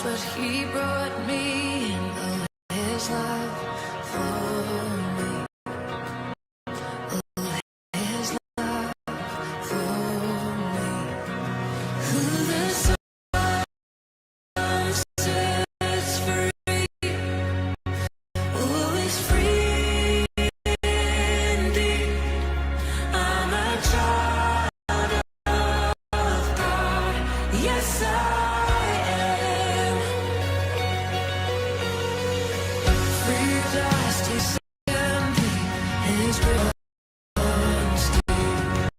what he brought me in. Oh, his love for me. Oh, his love for me. Who the Son sets free, oh, is free indeed. I'm a child of God. Yes, I am. Free as to set me, his grace deep.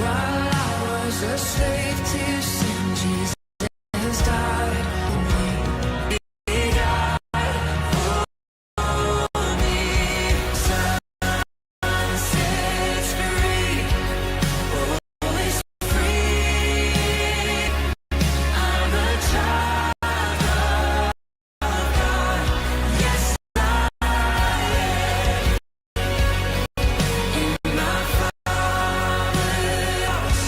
While I was a slave to sin, Jesus died for me. He died for me. Son sets free, oh, is free. I'm a child of God. Yes, I am. In my Father's house,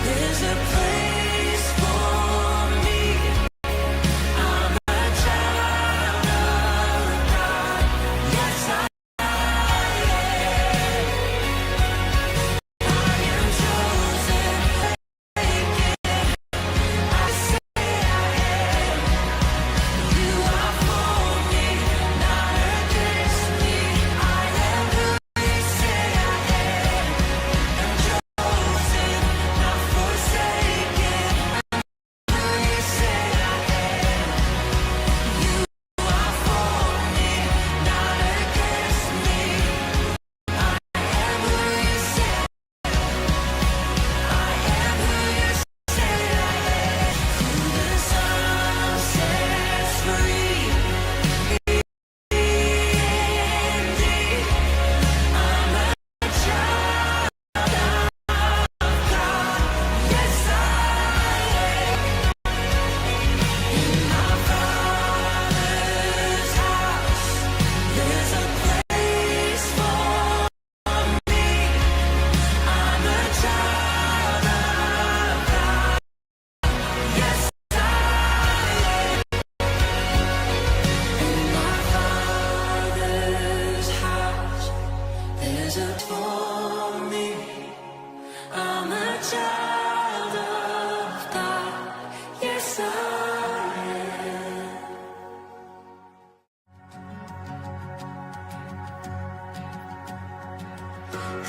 there's a place for me. I'm a child of God. Yes, I am chosen. I say I am. You are for me, not against me. I am who you say I am. I'm chosen, not forsaken. I'm who you say I am. You are for me, not against me. I am who you say I am. Who you say I am. Who the Son sets free indeed. I'm a child of God. Yes, I am. In my Father's house, there's a place for me. I'm a child of God. Yes, I am. In my Father's house, there's a for me. I'm a child of God. Yes, I am.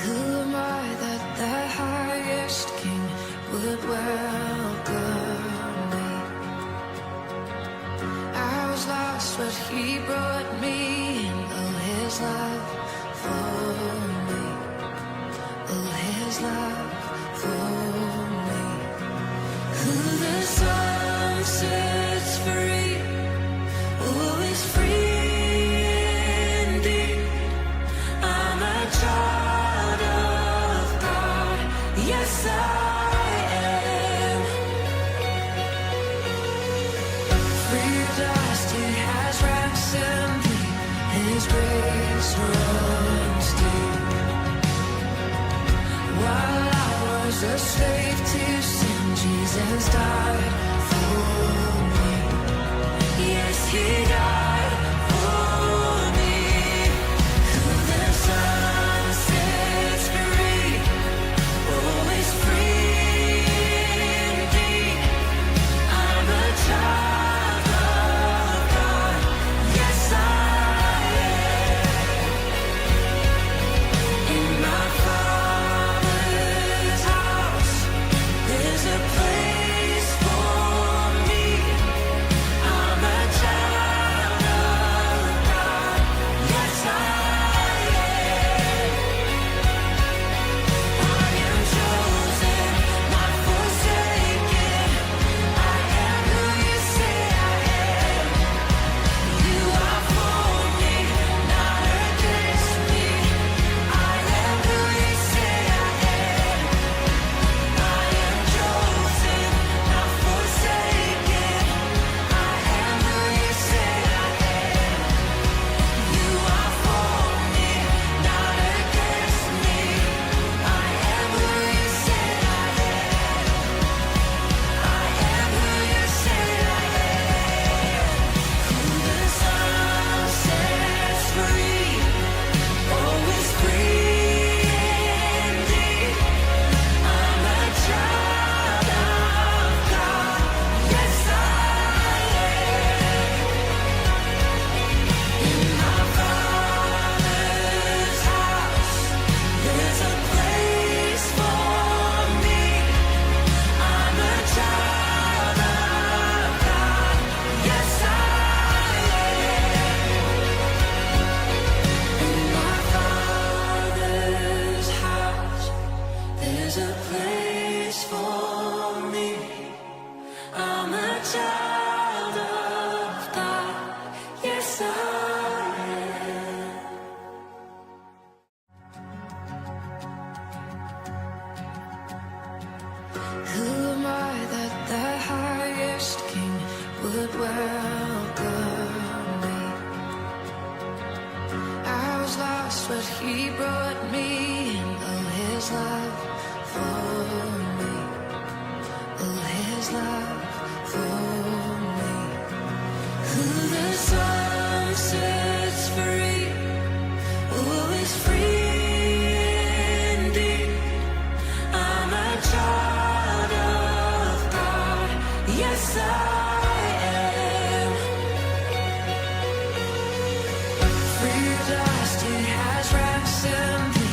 Who am I that the highest King would welcome me? I was lost, but he brought me in. Oh, his love for me. Oh, his love for me. Who the Son sets free, oh, is free indeed. I'm a child of God. Yes, I am. Free at last, he has ransomed me. His grace runs deep. While I was a slave to sin, Jesus died for me. Yes, he died for me. Who the Son sets free, oh, is free indeed. I'm a child of God. Yes, I am. In my Father's house, there's a place for me. I'm a child place for me. I'm a child of God. Yes, I am. Who am I that the highest king would welcome me? I was lost, but he brought me in. Oh, his love for me. Oh, his love for me. Who the Son sets free, oh, is free indeed. I'm a child of God. Yes, I am. Free at last, He has ransomed me.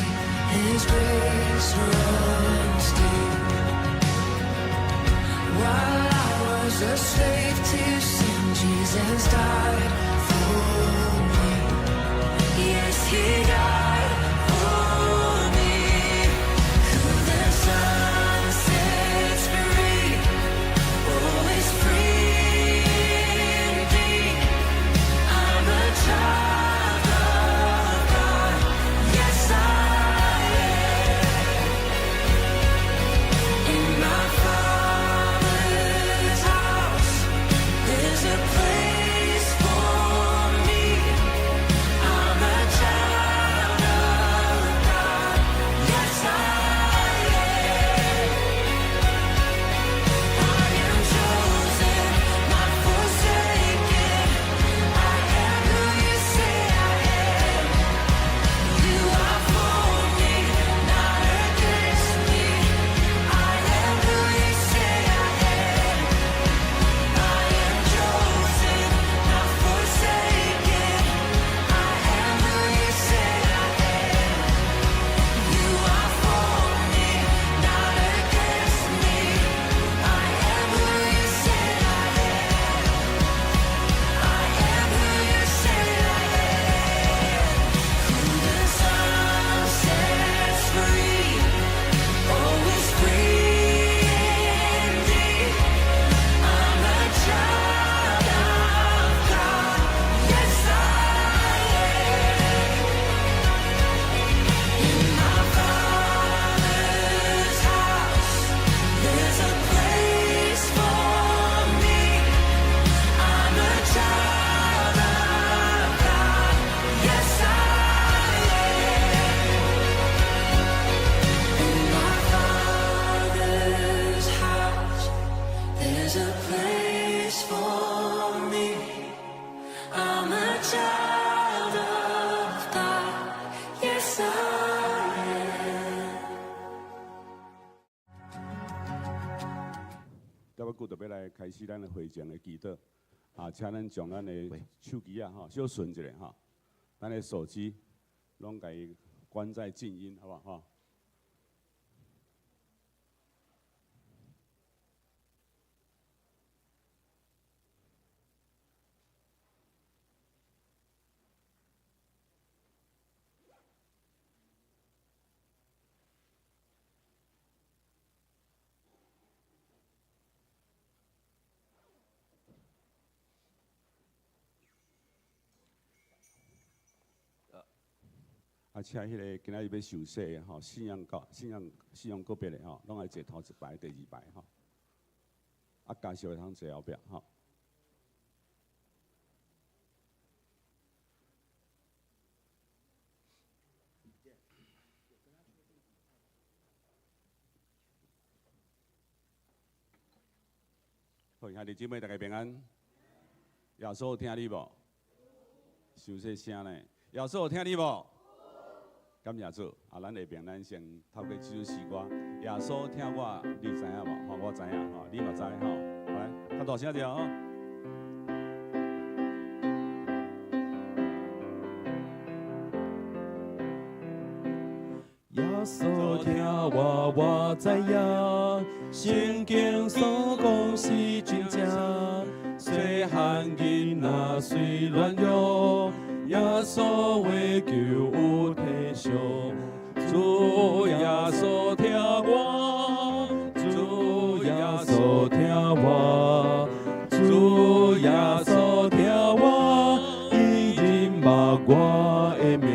His grace runs deep. While I was a slave to sin, Jesus died for me. Yes, He died for me. Who the Son sets free, oh, is free indeed. I'm a child of God. Yes, I am. In my Father's house, there's a place for me. I'm a child of God. Yes, I am. I am chosen, not forsaken. I am who you say I am. You are for me, not against me. I am who you say I am. I am chosen, not forsaken. I am who you say I am. You are for me, not against me. I am who you say I am. I am who you say I am. Who the Son sets free, oh, is free indeed. I'm a child of God. Yes, I am. In my Father's house, there's a place for me. I'm a child of God. Yes, I am. In my Father's house, there's a place for me. I'm a child of God. Yes, I am. 待会就要来开始咱的会前的祈祷，啊，请咱将咱的手机啊，小顺一下哈，咱的手机拢给伊关在静音，好不好哈？啊，请迄个今仔日要受洗的吼，信仰个别的吼，拢来坐头一排、第二排吼。啊，家属会通坐后壁吼。好，兄弟姊妹大家平安。耶稣有听你无？受洗声呢？耶稣有听你无？感谢主，啊，咱下边咱先透过这首诗歌，耶稣听我，你知影无？吼，我知影吼，你嘛知吼，来，较大声点吼。耶稣听我，我知影，圣经所讲是真正。细汉囡仔虽软弱，耶稣为救有体恤。主耶稣听我，主稣听我，主耶稣听我，伊认目我的名。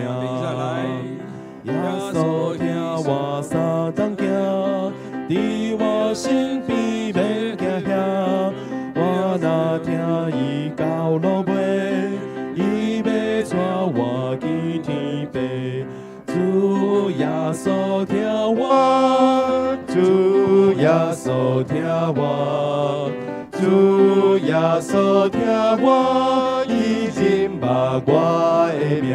耶稣听我三当行，伫我身边免惊吓。我若听伊到路尾，伊要带我去天边。主耶稣听我，主耶稣听我，主耶稣听我，伊认目我的名。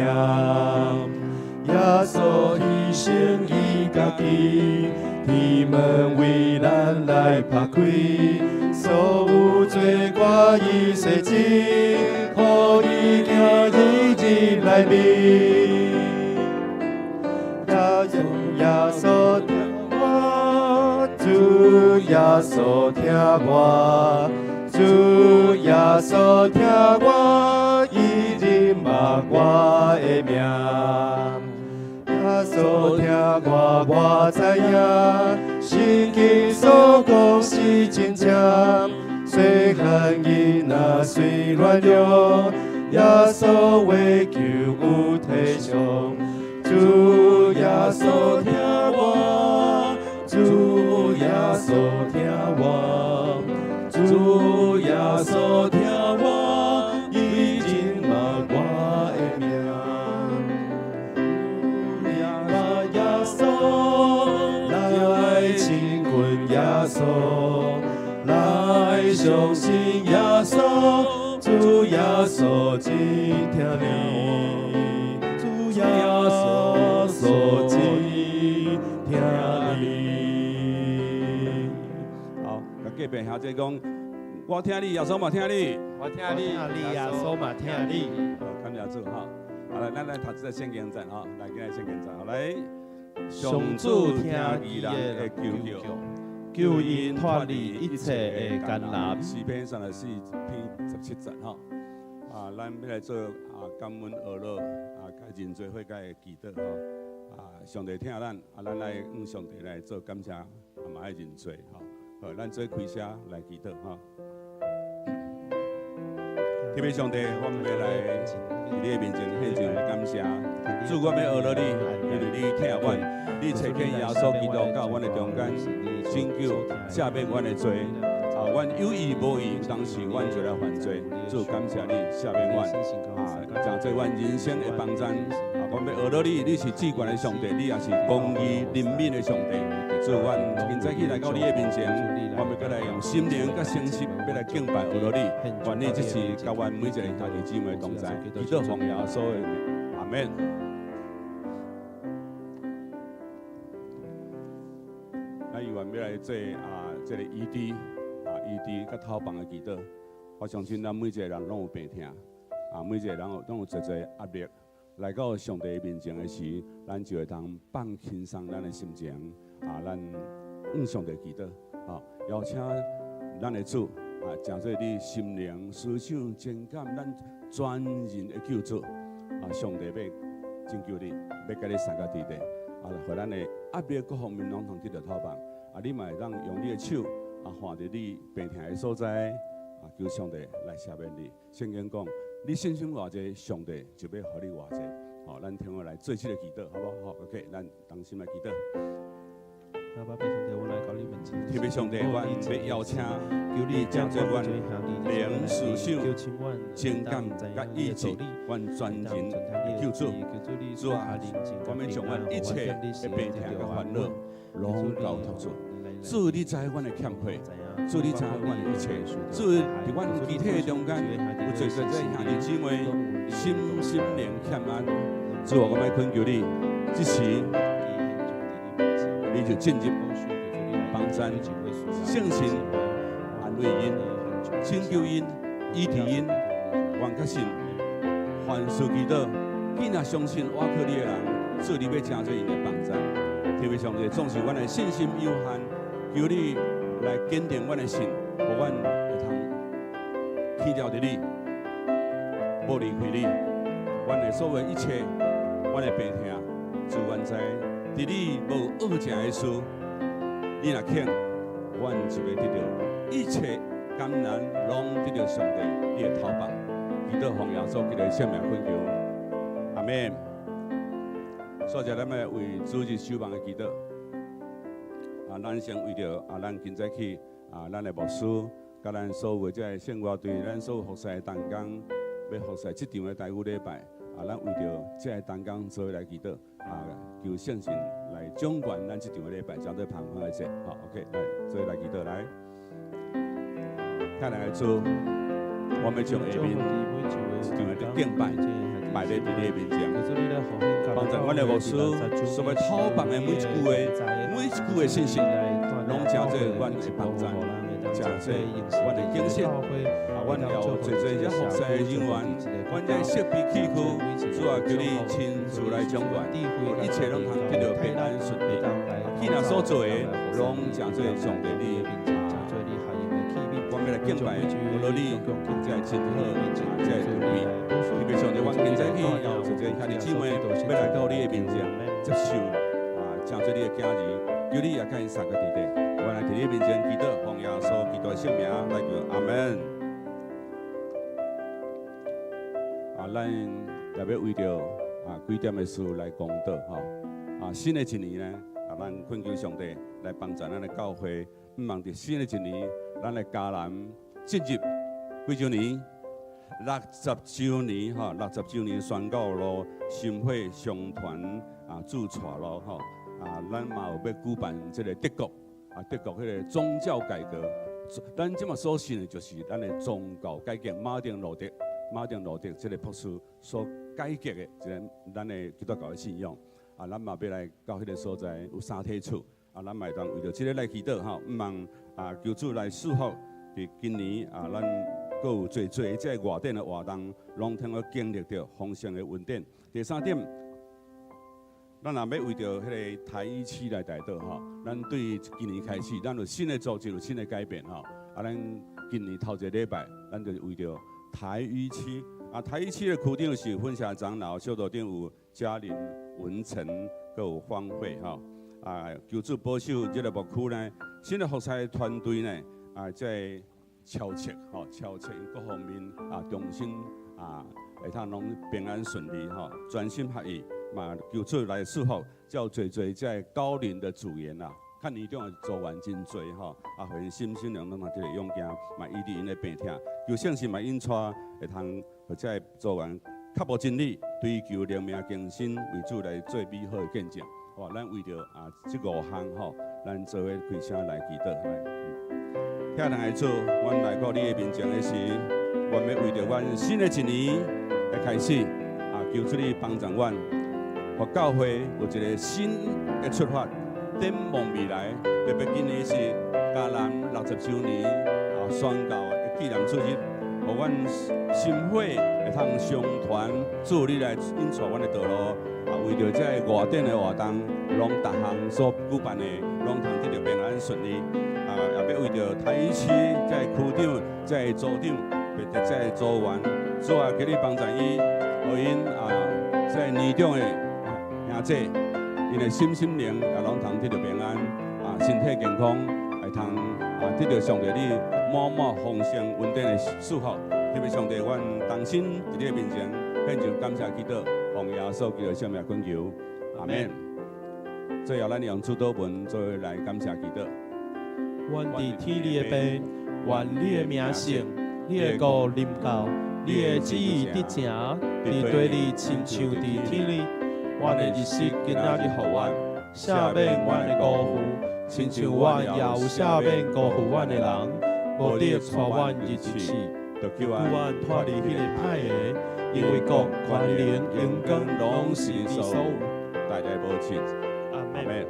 耶稣牺牲伊家己，天门为咱来拍开，所有罪过伊洗净，予伊行日日来明。耶稣听我，主耶稣听我，主耶稣听我，伊认目我的名。耶稣听我，我知影，圣经所讲是真正。细汉囡仔虽软弱，耶稣为救有体伤。主耶稣听我，主耶稣听我，主耶稣听我，伊认目我的名。耶稣来亲近耶稣，来相信耶稣，主耶稣真听你，主耶稣真听你。好，甲隔壁兄弟讲，我听你，耶稣嘛听你。我听你，耶稣嘛听你。好，感谢主哈。好来，咱来读这个圣经站哈，来，今日圣经站，好来。上主听伊的求救，救因脱离一切的艰难。诗篇34篇17节哈。啊，咱要来做感恩乐甲人做伙甲会祈祷哈。上帝听咱，咱来向上帝来做感谢，嘛爱认罪哈。好，咱做开声来祈祷哈。特别上帝，我们要来伫你的面前献上感谢。主，我要学了你，因为你听阮，你找见耶稣基督到阮的中间，拯救赦免阮的罪。阮有意无意，当时阮就来犯罪。主，感谢你赦免阮，成做阮人生的帮站。我要学了你，你是至权的上帝，你也是公义怜悯的上帝。主，阮今早起来到你的面前，我们要来用心灵甲诚实，要来敬拜学了你。愿你这次甲阮每一个兄弟姊妹同在，祈祷奉耶稣的名，阿门。咱愿要来做这个ED。ED 甲头房的祈祷，我相信咱每一个人拢有病痛，每一个人拢有侪压力。来到上帝面前的时，咱就会当放轻松咱的心情，咱向上帝祈祷，邀请咱的主，诚做你心灵思想情感，咱全人的救主，上帝要拯救你，要甲你三脚地地，互咱的压力各方面拢通得到头房，你嘛会当用你的手。看着你病痛的所在，求上帝来赦免你。圣经讲，你信心偌济，上帝就要予你偌济。咱听我来做这个祈祷，好不好？好 ，OK， 咱同心来祈祷。阿爸，上帝，我来到你面前。特别上帝，我要邀请，求你将做阮灵思想、情感甲意志，阮全人的救主。主啊，我们将阮一切的病痛甲烦恼，拢交托出。主，你知阮的欠缺，主，你知阮的一切，主，伫阮肢体的中间，有做这兄弟姊妹心灵欠安。主啊，我们恳求你，这时你就进入帮咱圣神安慰因、拯救因、医治因，愿较信凡事祈祷，紧啊相信倚靠你的人，主你要成做因的帮助。特别上帝，总是阮的信心有限。求你来坚定阮的心，互阮会通去了着你，无离开你。阮的所有一切，阮的病痛，自阮知，伫你无恶食的事，你若肯，阮就要得到一切艰难，拢得到上帝你的头帮。祈祷奉耶稣基督的圣名恳求，阿门。所以咱要为主日守望的祈祷。咱先为着咱今早起咱的牧师，甲咱所有这圣乐队，咱所有服侍的同工，要服侍这场的台语礼拜，咱为着这个同工做来祈祷，求圣神来掌管咱这场的礼拜，将对旁方的事。好 ，OK， 来做来祈祷来。看来主，我们将下面一场的敬拜摆在你的面前，帮助阮的牧师，所要讨办的每一句的信息，拢正做阮的帮助，正做阮的敬献。阮要做这服侍的人员，阮这设备器具，主要求你亲自来掌管，一切拢通得到平安顺利。去那所做的，拢正做上帝你。我们来敬拜，罗你，这真好，这有味。特别上帝，我现在去要做这兄弟姊妹，要来到你的面前接受正做你的家人，求你也甲因三个弟弟，我来伫你面前祈祷，奉耶稣基督的圣名来求，阿门。咱也要为着几点的事来讲道新的一年呢，咱恳求上帝来帮助咱的教会，望着新的一年。咱的迦南进入几周年？60周年，60周年宣告咯，心会相传注册咯咱嘛有要举办这个德国德国迄个宗教改革。咱即马所信的就是咱的宗教改革，马丁路德这个博士所改革的一个咱的基督教的信仰。咱嘛要来到迄个所在有三体厝。咱嘛当为着这个来祈祷毋望求主来祝福。伫今年咱阁有最这外电的活动，拢通要经历着丰盛的稳定。第三点，咱若要为着迄个台语区来带到咱对今年开始，咱有新的组织，有新的改变咱今年头一个礼拜，咱就为着台语区台语区的区长是分辖长老，小组长有嘉玲、文成，阁有方慧求主保守这个牧区呢，新的服侍团队呢，在超切因各方面重新会通拢平安顺利专心合意嘛，求主来祝福，叫最这高龄的组员看年长的组员真多互因心灵拢通这个勇敢，嘛医治因的病痛，求圣神嘛因带会通或者组员较无精力，追求灵命更新，为主来做美好的见证。咱为着这5项咱做伙开声来祈祷来。听人来做，阮来到你的面前的时，阮要为着阮新的一年的开始求主你帮助阮，互教会有一个新的出发，展望未来。特别今年是迦南60周年宣告的纪念主日，互阮心火会通相传，主你来引带阮的道路。为着这外展的活动，拢逐项所举办的，拢通得到平安顺利。也要为着台语区这区长、这组长，或者这组员，主要给你帮助伊，互因这年长的兄弟，因的心灵也拢通得到平安，身体健康，会通得到上帝你满丰盛稳定的祝福。特别上帝，阮同心伫你的面前，献上感谢祈祷。奉耶稣基督圣名恳求，阿门。最后，咱用主祷文做来感谢祈祷。阮伫天你的父，愿你的名圣，你的国临到，你的旨意伫正，伫地里亲像伫天里。阮的日食今仔日予阮，赦免阮的辜负，亲像阮也有赦免辜负阮的人，无得带阮入去，就叫阮脱离迄个歹个。因为国、权力、荣光，拢是你所有，大家保持。阿门。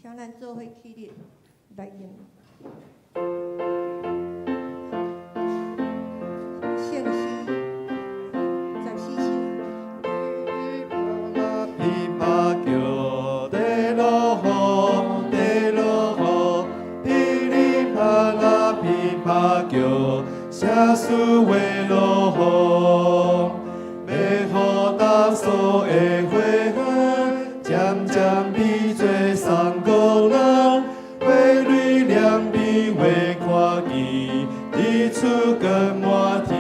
请咱做伙起立来念圣诗14首。琵琶叫地落雨，地落雨，噼里啪啦琵琶叫，写诗话落雨。要予大嫂的花香，渐渐变做三姑人。花蕊两边画看见，日出更满天。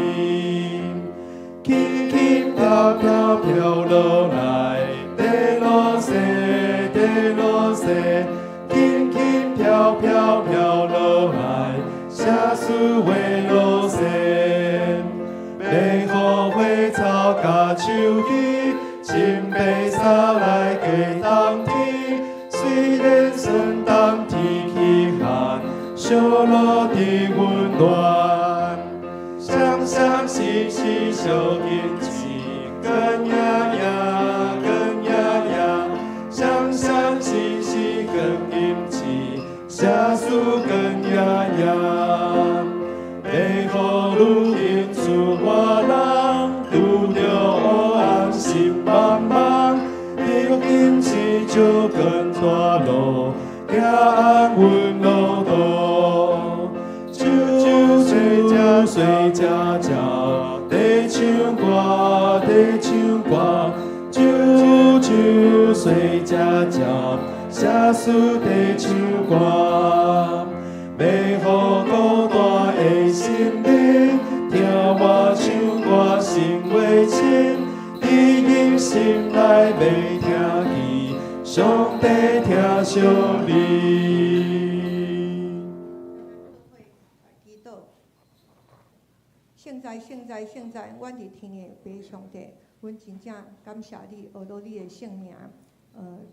轻轻飘飘飘落来，地落西，地落西，轻轻飘飘飘落来，写诗话落西。要予花草甲树枝，穿白衫来过冬天。虽然顺冬天气寒，小路的温暖。相相惜惜小天气，更呀呀，更呀呀。相相惜惜更天气，写书更呀呀。要予你幸出我人，拄着黑暗心茫茫。你今时就更大路，行安稳路途。酒水水家家，地唱歌，地唱歌。酒水家家，写诗地唱歌。要予孤单的心灵，听我唱歌心话深。你今心内要听去，上帝听小你。祈祷。现在，阮伫天的爸上帝，阮真正感谢你，学到你的圣名。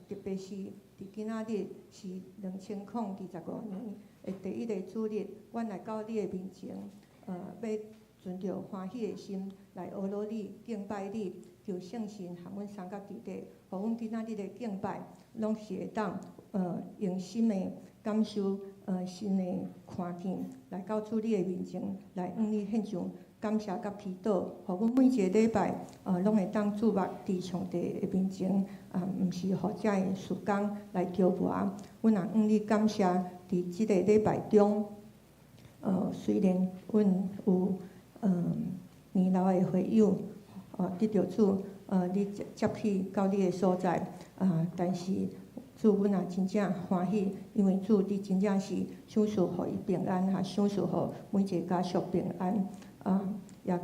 特别是伫今仔日是2025年的第一个主日，阮来到你的面前，要存着欢喜的心来学到你、敬拜你，求圣神含阮三角伫地，互阮今仔日的敬拜，拢是会当用心的感受，心的看见，来到主你的面前，来向你献上感谢甲祈祷，互阮每一个礼拜，拢会当注目伫上帝的面前，毋是互遮的时间来挑磨。阮也向你感谢，伫即个礼拜中，虽然阮有年老的会友，得到主，你接去到你的所在，但是主，阮也真正欢喜，因为主你真正是想赐互伊平安，也想赐互每一个家属平安。也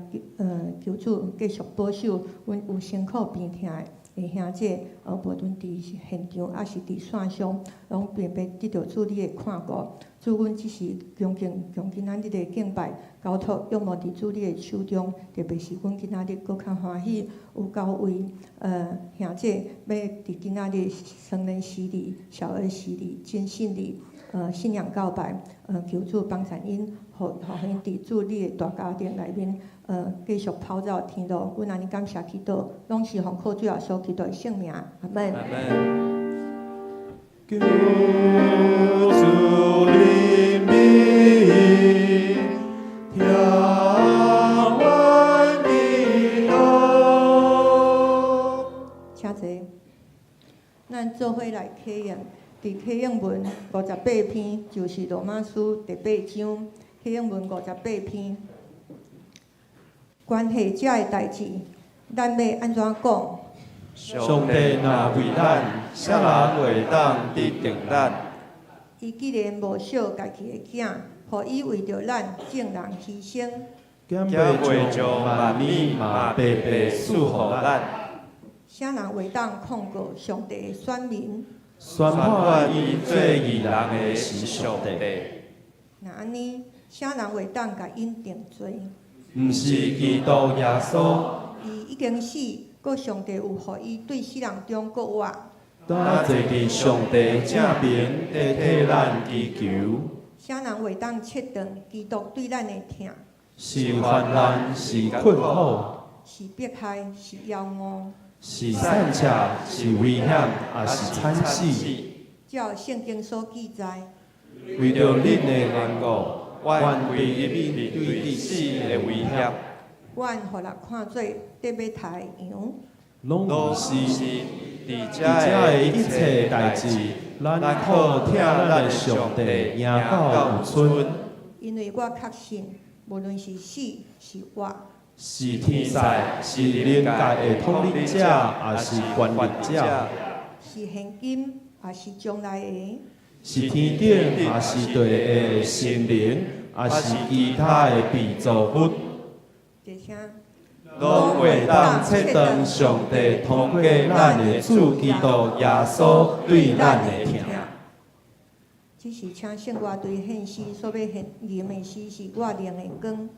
求主继续保守阮有辛苦病痛的兄姐，无论伫现场还是伫线上，拢别得到主你的看顾。主，阮只是将今仔日的敬拜交托仰望伫主你的手中，特别是阮今仔日搁较欢喜，有够为兄姐要伫今仔日成人洗礼、小儿洗礼、真信礼。信仰告白，求主帮助因，互因伫主你的大家庭内面，继续跑走天路。阮安尼感谢祈祷，拢是奉靠主耶稣基督的圣名，阿门。求主怜悯，听阮的路。请坐，咱做伙来启应。伫启应文58篇，就是罗马书第8章，启应文58篇。关系遮的代志，咱要安怎讲？上帝若为咱，啥人会当得定咱？伊既然无惜家己的囝，互伊为着咱众人牺牲，减袂将万米嘛白白赐互咱。啥人会当控告上帝的选民？宣判伊做义人的是上帝。那安尼，啥人会当甲因定罪？毋是基督耶稣。伊已经死，搁上帝有互伊对死人中搁活。当坐伫上帝正面，在替咱祈求。啥人会当切断基督对咱的疼？是患难，是困苦，是迫害，是妖恶。是散赤，是危险，也是惨死。照圣经所记载，为着恁的缘故，愿为伊面对致死的威胁，阮互人看做得要杀的羊。拢是伫遮的一切代志，咱靠听咱的上帝赢到有春，因为我确信，无论是死是活，是天使，是灵界的统领者，也是管理者，是现今，也是将来的，是天顶，也是地下的神灵，也是其他的被造物。一声。拢会当切断上帝通过咱的主基督耶稣对咱的听。只是请圣我对献诗所要献吟的诗，是我灵的光。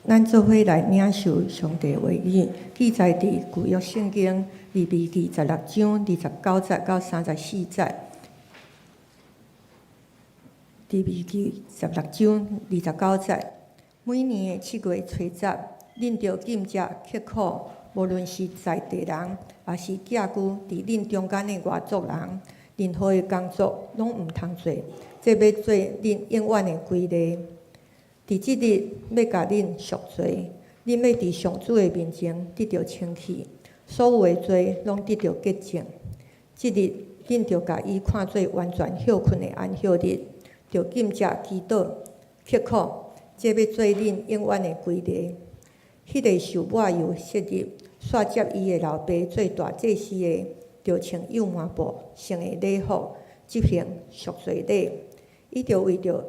咱做伙来领受上帝话语，记载伫旧约圣经利未记16章29节到34节。利未记16章29节，每年的7月初10，恁着禁食刻苦，无论是在地人，也是寄居伫恁中间的外族人，任何的工作拢毋通做，这要做恁永远的规例。伫即日要甲恁赎罪，恁要伫上主的面前得到清气，所有的罪拢得到洁净。即日恁着甲伊看做完全休困的安息日，着禁食祈祷刻苦，这要做恁永远的规例。迄个受抹油昔日煞接伊的老爸做大祭司的，着穿幼麻布，穿的礼服，执行赎罪礼。伊着为着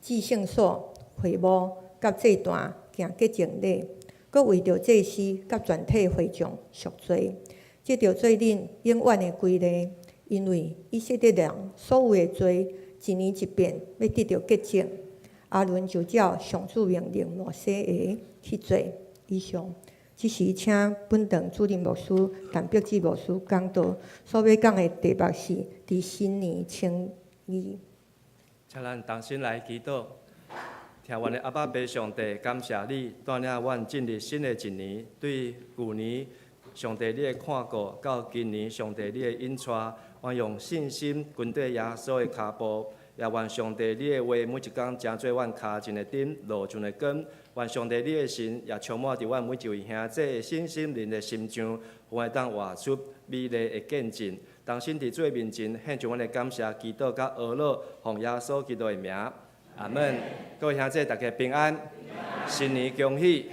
至圣所会幕甲祭坛行洁净礼，佮为着祭司甲全体会众赎罪，这着做恁永远的规例。因为以色列人所有的罪，一年一遍要得到洁净。阿伦就照上主命令摩西的去做。以上，即时请本堂主任牧师、陈碧芝牧师讲道。所要讲的题目是伫新年称义。请咱同心来祈祷。听阮的阿爸爸上帝，感谢你带领阮进入新的一年。对旧年上帝你的看顾，到今年上帝你的引带，愿用信心跟对耶稣的脚步，也愿上帝你的话每一天成做阮脚前的灯，路上的光。愿上帝你的神也充满伫阮每一位兄弟的信心灵的心上，我会当活出美丽的见证。当心伫最面前献上阮的感谢、祈祷甲懊恼，奉耶稣基督的名。阿门。各位兄弟，大家平安，新年恭喜！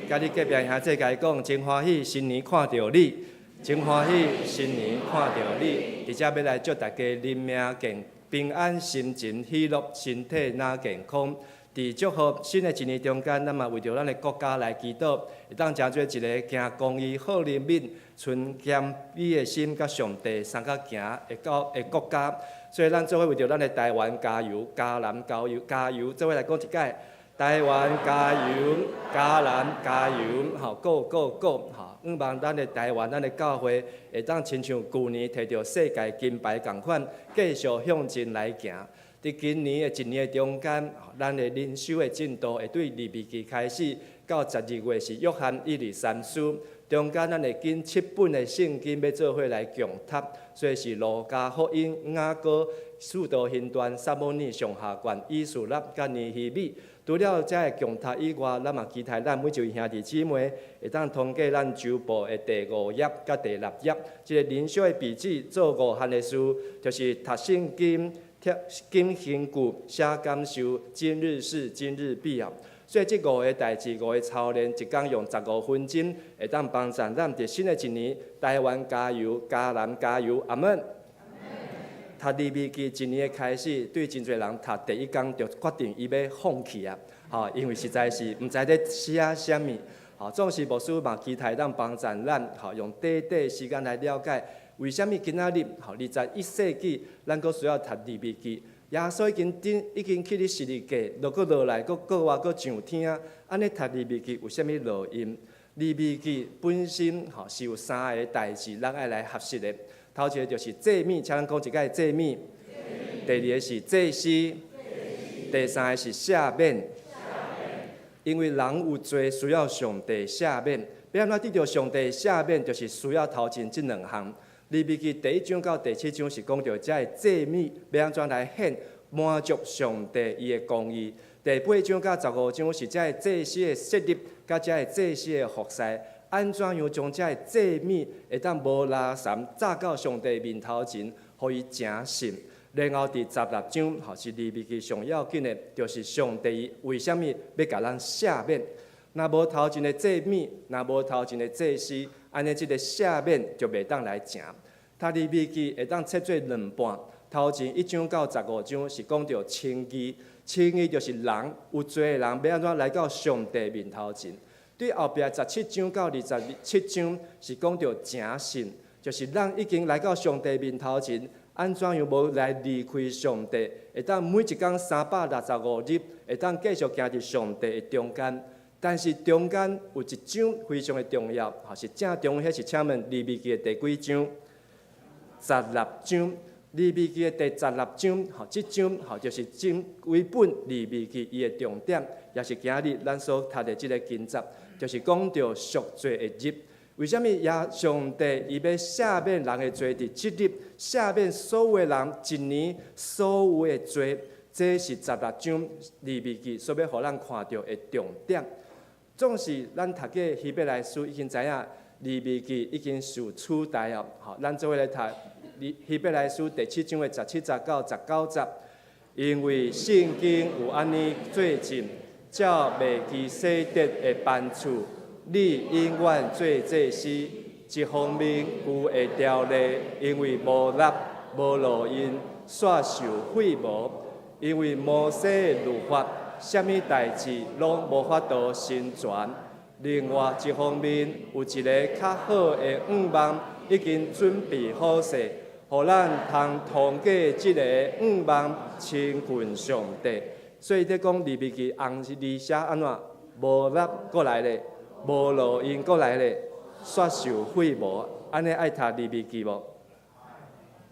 甲你隔壁兄弟甲伊讲，真欢喜，新年看到你，真欢喜，新年看到你。伫遮要来祝大家人命健平安，心情喜乐，身体哪健康。伫祝福新的一年中间，咱嘛为着咱的国家来祈祷，会当成做一个行公义、好人民、存谦卑的心，甲上帝三甲行的国家。所以咱做伙为着咱的台湾加油，嘉南加油，加油！做伙来讲一解，台湾加油，嘉南加油，吼，go！吼，希望咱的台湾，咱的教会会当亲像旧年摕到世界金牌共款，继续向前来行。伫今年的一年的中间，咱的灵修的进度会对利未记开始，到12月是约翰1、2、3书。中间咱会经7本的圣经要做伙来强读，所以是路加福音、雅歌、使徒行传、撒母耳上下卷、以斯拉甲尼希米。除了这个强读以外，咱嘛期待咱每一位兄弟姊妹会当通过咱周报的第5页甲第6页，这个灵修的笔记做5项的事，就是读圣经、经行句、写感受、今日事、今日必要。所以这5个代志、5个操练，一天用15分钟，会当帮助咱伫新的一年，台湾加油，嘉南加油，阿门。读利未记一年的开始，对真侪人读第一天就决定伊要放弃啊！吼，因为实在是毋知咧写啥物。吼，总是牧师嘛期待咱帮助咱，吼用短的时间来了解，为虾米今仔日，吼21世纪，咱佫需要读利未记。耶稣已经去咧十字架，落落来，佫上天，安尼读利未记有啥物路用？利未记本身吼是有3个代志，咱爱来学习的。头一个就是祭米，请咱讲一解祭米；第二个是祭司；第三个是赦免。因为人有罪需要上帝赦免，要安怎得到上帝赦免，就是需要头前这2项。利未记第1章到第7章是讲到这个祭米要安怎来献，满足上帝伊的公义。第8章到15章是这个祭司的设立，甲这个祭司的服侍，安怎样将这个祭米会当无拉散，炸到上帝面头前，互伊诚信。然后第16章，吼是利未记上要紧的，就是上帝为虾米要甲咱赦免。若无头前的祭米，若无头前的祭司，安尼即个赦免就袂当来成。读利未记会当切做2半，头前1章到15章是讲到称义，称义就是人有罪的人要安怎来到上帝面头前。对后壁17章到27章是讲到诚信，就是咱已经来到上帝面头前，安怎样无来离开上帝？会当每一天365日，会当继续行伫上帝的中间。但是中间有一章非常的重要，是正中迄是请问利未记的第几章？16章。利未记的第16章，这章就是整规本利未记伊的重点，也是今日咱所读的这个经节，就是讲到赎罪的日。为什么上帝伊要赦免人的罪？伫这日赦免所有的人一年所有的罪，这是16章利未记所要互咱看到的重点。总是咱读过希伯来书已经知影，利未记已经受取代了。咱做伙来读。希伯来书第7章的17、19、19节，因为圣经有安尼做证，照未记洗德的办处，你永远做祭司。一方面有会条例，因为无力、无路因，煞受废无。因为摩西的律法，什么代志拢无法度成全。另外一方面，有一个较好的愿望，已经准备好势。互咱通过即个愿望亲近上帝，所以在讲利未记红字写安怎？无力过来咧，无路因过来咧，煞受废无。安尼爱读利未记无？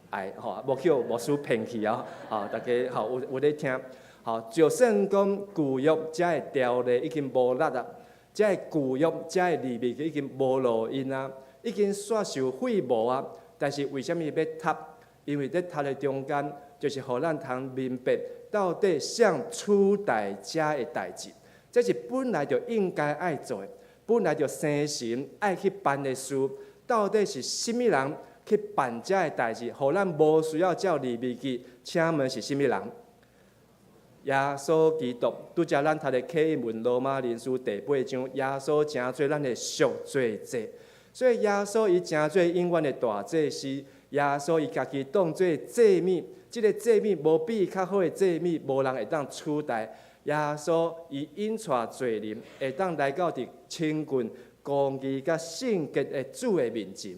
爱无叫无输骗去啊！大家有咧听？就算讲旧约遮的条例已经无力啊，遮的旧约遮的利未记已经无路因啊，已经煞受废无啊。但是为什么要读？因为在读的中间，就是互咱通明白到底谁取代者的代志。这是本来就应该爱做的，本来就生神爱去办的事。到底是甚物人去办遮的代志？互咱无需要照利未记，请问是甚物人？耶稣基督，拄则咱读的启应文罗马人书第8章，耶稣成做咱的赎罪祭。所以耶稣伊成做永远的大祭司，耶稣伊家己当做祭物，即个祭物无比较好的祭物，无人会当取代。耶稣伊引带罪人，会当来到伫亲近、公义、甲圣洁的主的面前。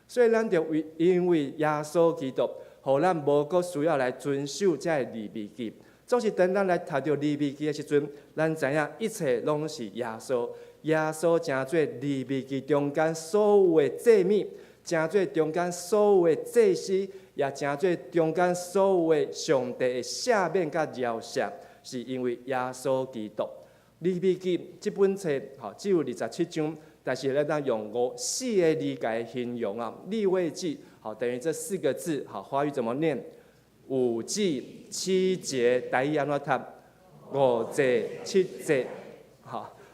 所以咱就因为耶稣基督，互咱无阁需要来遵守这利未记。总是当咱来读到利未记的时阵，咱知影一切拢是耶稣。耶稣成做利未记中间所有的祭物，成做中间所有的祭司，也成做中间所有的上帝的赦免甲饶赦，是因为耶稣基督。利未记这本册只有27章，但是咱当用4个理解形容啊。利未记等于这4个字，华语怎么念？5纪7节，台语安怎读？5节7节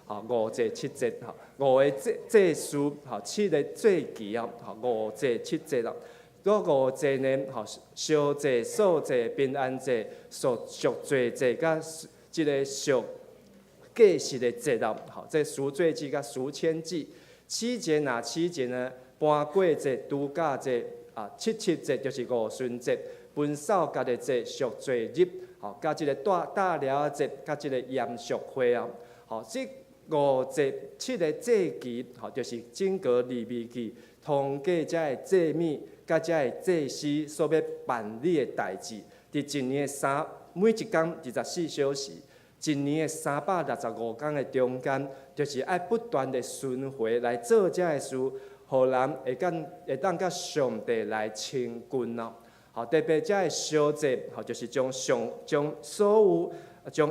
，5节7节，5个祭司，7个祭期5节7节啦。5节呢，烧祭、素祭、平安祭、赎罪祭，甲即个赎过世的节啦。这赎罪祭甲赎愆祭。7节7节呢？搬过节、度假节，7节就是五旬节、分扫家的节、赎罪日，甲即个大寮节，甲即个严肃会啊，这5节7个祭期，就是整个利未记通过遮个祭物，甲遮个祭司所要办理的代志，伫一年每一天24小时，一年的365天的中间，就是爱不断的循环来做遮个事，互人会当甲上帝来亲近咯。特别遮个烧祭，就是将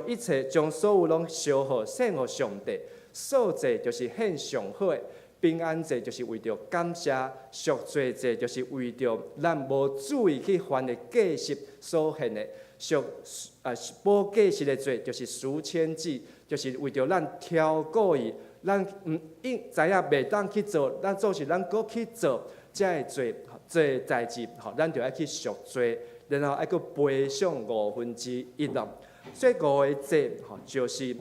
一切将所有拢烧好献互上帝。素祭就是献上好的，平安祭就是为着感谢，赎罪祭就是为着咱无注意去犯的过失所献的。补过失的罪就是赎愆祭，就是为着咱超过伊，咱知影袂当去做，咱做是咱搁去做，遮个罪做代志，咱就爱去赎罪，然后爱去赔偿1/5咯。所以5个节就是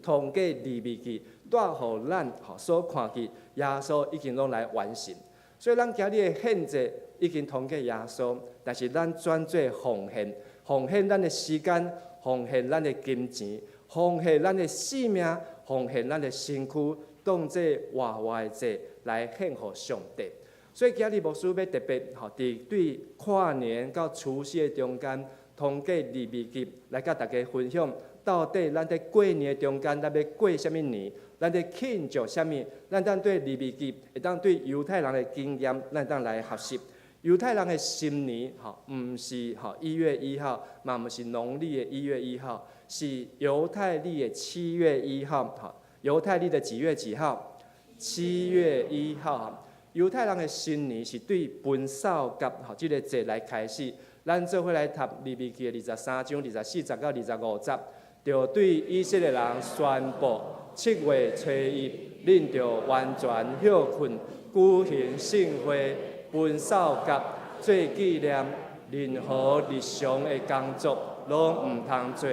通过利未记带互咱所看见，耶稣已经拢来完成。所以咱今日的献祭已经通过耶稣，但是咱转做奉献。奉献咱的时间，奉献咱的金钱，奉献咱的性命，奉献咱的身躯，当作活活的祭来献互上帝。所以今日牧师要特别伫对跨年到除夕的中间，通过利未记来甲大家分享，到底咱在过年的中间，咱要过什么年？咱在庆祝什么？咱当对利未记，会当对犹太人的经验，咱当来学习。犹太人的新年，毋是1月1号，嘛毋是农历的1月1号，是犹太历的7月1号。犹太历的几月几号？7月1号。犹太人的新年是对分扫节这个节来开始。咱做伙来读利未记的23章24节到25节，就对以色列人宣布：7月初1，恁就完全休困，举行圣会。分扫节做纪念，任何日常的工作拢毋通做，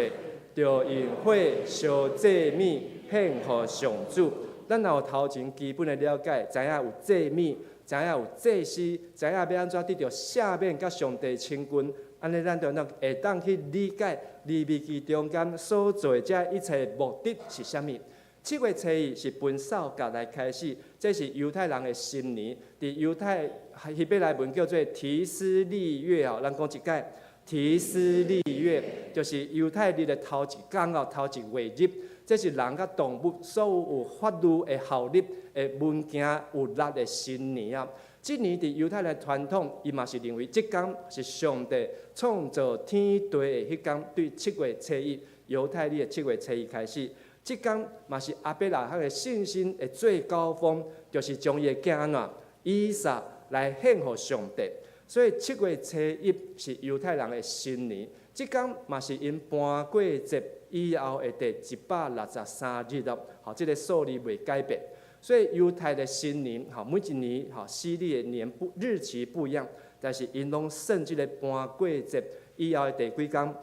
着用火烧祭米献予上主。咱若有头前基本的了解，知影有祭米，知影有祭司，知影要安怎得到赦免甲上帝亲近，安尼咱就会当去理解利未记中间所做这一切目的是啥物。7月初1是分扫节来开始，这是犹太人的新年。伫犹太希伯来文叫做提斯利月咱讲一解，提斯利月就是犹太日的头一天头一月日，这是人甲动物所有法律的效力的物件有力的新年啊。这年伫犹太人传统，伊嘛是认为这天是上帝创造天地的迄天，对7月初1，犹太历的7月初1开始。这天嘛是亚伯拉罕的信心的最高峰，就是将伊的囝以撒来献予上帝。所以7月初1是犹太人的新年。这天嘛是因搬过节以后的第163日咯。这个数字未改变。所以犹太的新年，每一年西历的年日期不一样，但是因拢算这个搬过节以后的第几天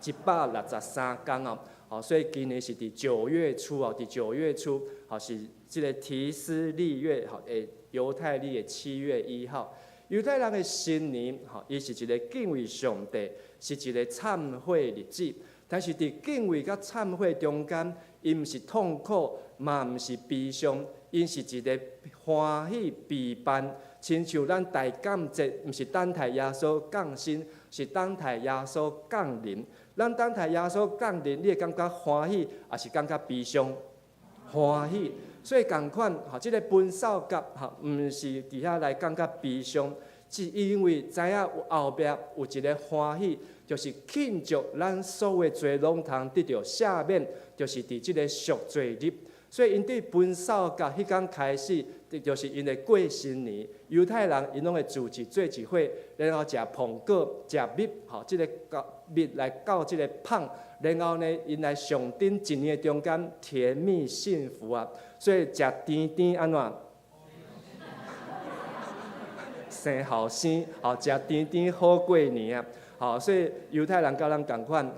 ？163天所以今年是伫9月初伫9月初是这个提斯利月犹太历的7月1号。犹太人的新年伊是一个敬畏上帝，是一个忏悔日子。但是伫敬畏甲忏悔中间，伊毋是痛苦，嘛毋是悲伤，因是一个欢喜陪伴。亲像咱大感节，毋是等待耶稣降生，是等待耶稣降临。咱等待耶稣降临，你会感觉欢喜，还是感觉悲伤？欢喜。所以同款，这个分扫节，毋是伫遐来感觉悲伤，是因为知影有后壁有一个欢喜，就是庆祝咱所有的罪拢通得到赦免，就是伫这个赎罪日。所以因对分扫节迄天开始，就是因的过新年。犹太人因拢会组织做一伙，然后食苹果、食蜜，这个蜜来到这个捧，然后呢，因来上顶一年的中间甜蜜幸福啊。所以食甜甜安怎？生后生，食甜甜好过年啊。所以犹太人甲咱同款，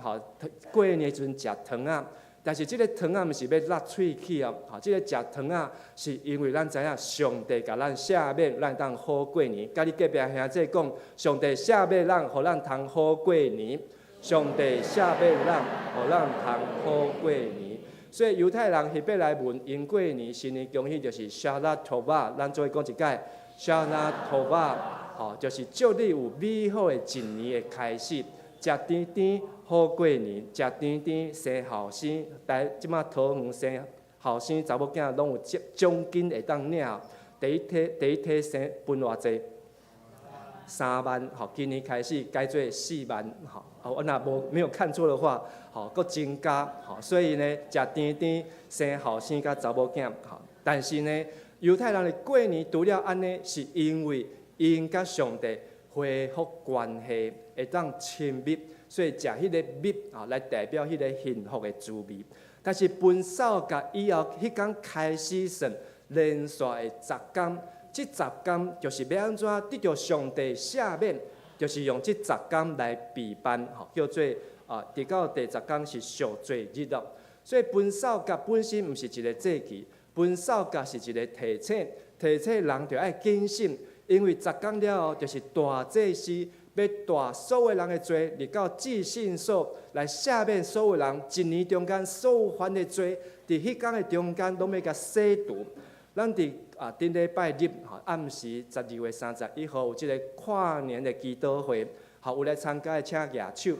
过年时阵食糖啊。但是这个糖毋是要辣喙齿这个食糖是因为咱知影上帝甲咱赦免，咱当好过年。甲你隔壁兄弟讲，上帝赦免咱，互咱通好过年。上帝赦免咱，互咱通好过年。所以犹太人希伯来文因过年新年恭喜就是沙拉托瓦，咱做讲一解，沙拉托瓦就是祝你有美好的一年的开始。食甜甜好过年，食甜甜生后生。即马桃园生后生查某囝拢有奖金会当领。第一梯生分偌济？3万。今年开始改做4万。我若没有看错的话，佫增加。所以呢，食甜甜生后生甲查某囝。但是呢，犹太人的过年除了安尼，是因为因甲上帝恢复关系，会当亲密，所以食迄个蜜来代表迄个幸福的滋味。但是分扫节以后，迄天开始算连续的10天，这10天就是要安怎得到上帝赦免，就是用这10天来陪伴，叫做直到第10天是赎罪日咯。所以分扫节本身毋是一个节期，分扫节是一个提醒人就要谨慎。因为10天了后，就是大祭司要带所有人的罪入到至圣所，来赦免所有人一年中间所有犯的罪，伫迄天的中间拢要甲洗除。咱伫顶礼拜日暗时12月31号有即个跨年的祈祷会，有来参加的请举手，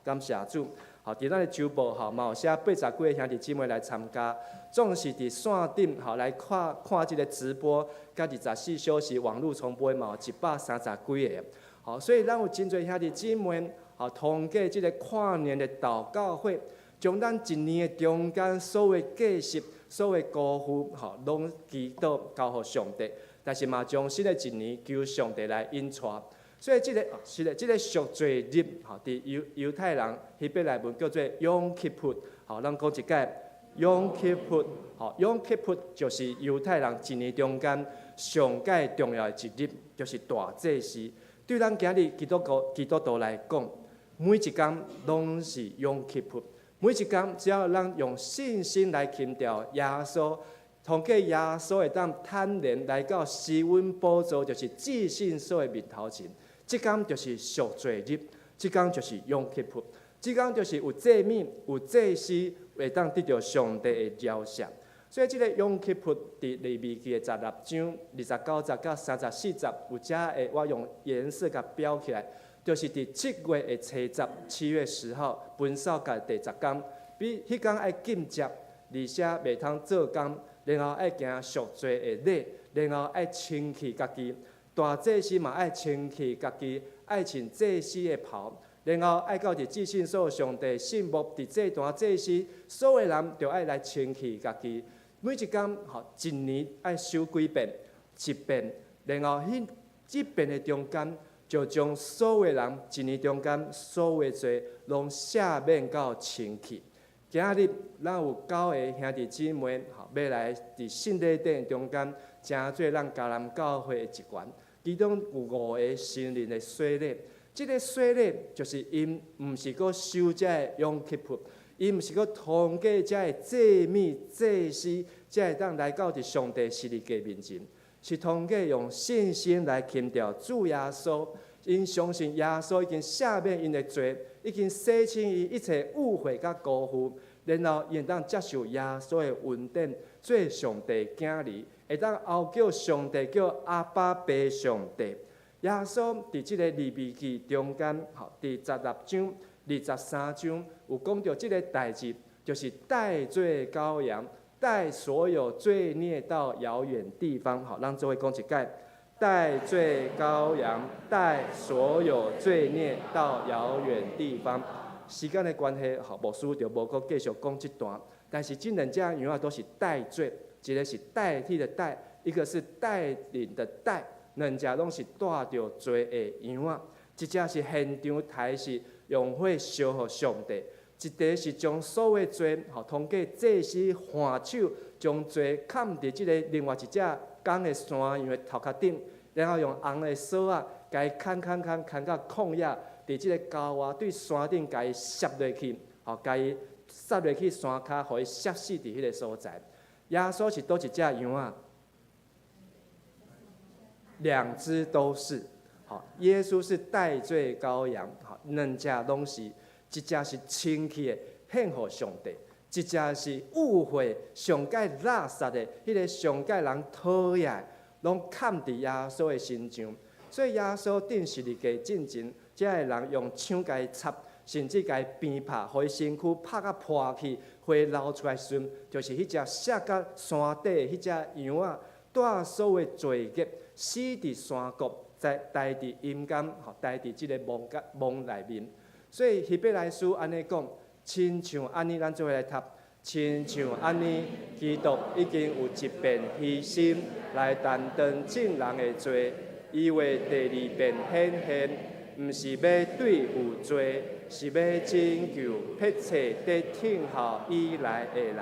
感谢主。伫咱的周报嘛有写80几个兄弟姊妹来参加，总是伫线顶来看即个直播，甲24小时网络重播嘛有130几个。所以咱有真侪兄弟姊妹通过即个跨年的祷告会，将咱一年的中间所有计实、所有辜负，拢祈祷交互上帝。但是嘛，将新的一年求上帝来引带。所以即个赎罪日，伫犹太人希伯来文叫做 Yom Kippur， 咱讲一解 Yom Kippur，Yom Kippur 就是犹太人一年中间上界重要的一日，就是大祭司。对咱今日基督徒来讲，每一天拢是 Yom Kippur， 每一天只要咱用信心来寻找耶稣。通过耶稣会当坦然来到施恩宝座，就是至圣所的面头前。即天就是赎罪日，即天就是 Yom Kippur， 即天就是有祭物、有祭司会当得到上帝的饶赦。所以即个 Yom Kippur 伫利未记的16章29节到34节，有遮会我用颜色甲标起来，就是伫7月的初10，7月10号分扫节第10天，比迄天爱禁食，而且袂通做工。然后爱行赎罪的礼，然后爱清气家己。大祭司嘛爱清气家己，爱穿祭司的袍，然后爱到伫至圣所上帝圣幕伫这段祭司，所有人就爱来清气家己。每一天一年爱修几遍，7遍，然后这遍的中间，就将所有人一年中间所有罪拢赦免到清气。今日咱有9个兄弟姊妹，要来伫圣礼殿中间，成做咱迦南教会的一员。其中有5个新人的洗礼，这个洗礼就是因毋是搁修这个Yom Kippur，因毋是搁通过这个祭物、祭司，才会当来到伫上帝十字架面前，是通过用信心来寻找主耶稣。因相信耶稣已经赦免因的罪，已经洗清伊一切误会甲辜负，然后因当接受耶稣的恩典，做上帝囝儿，会当后叫上帝叫阿爸爸上帝。耶稣伫即个利未记中间，伫16章、23章有讲到即个代志，就是带罪羔羊，带所有罪孽到遥远地方。咱做伙讲一解。带罪羔羊，带所有罪孽到遥远地方。时间的关系，牧师就无搁继续讲这段。但是这两只羊啊，都是带罪，一个是代替的代，一个是带领的带，两只拢是带着罪的羊啊。一只是现场台是用火烧予上帝，一个是将所有罪，通过祭司换手将罪砍伫即个另外一只公的山羊的头壳顶，然后用红的锁啊，甲伊砍到旷野，伫即个高洼对山顶甲伊摄落去，甲伊撒落去山骹，互伊摄死伫迄个所在。耶稣是倒一只羊啊？2只都是。耶稣是代罪羔羊，两只拢是，一只是清气的献予上帝。一只是误会上界垃圾的，迄个上界人讨厌，拢砍伫耶稣的身上。所以耶稣顶十字架进前，这个人用枪甲伊插，甚至甲伊鞭拍，互伊身躯拍甲破去，血流出来时，就是迄只摔到山底的迄只羊啊，带所有罪孽死伫山谷，再待伫阴间，待伫即个梦内面。所以希伯来书安尼讲。亲像安尼，咱做伙来读。亲像安尼，基督已经有一遍牺牲来担当众人的罪，伊为第2遍显现，毋是要对有罪，是要拯救迫切在听候以来的人。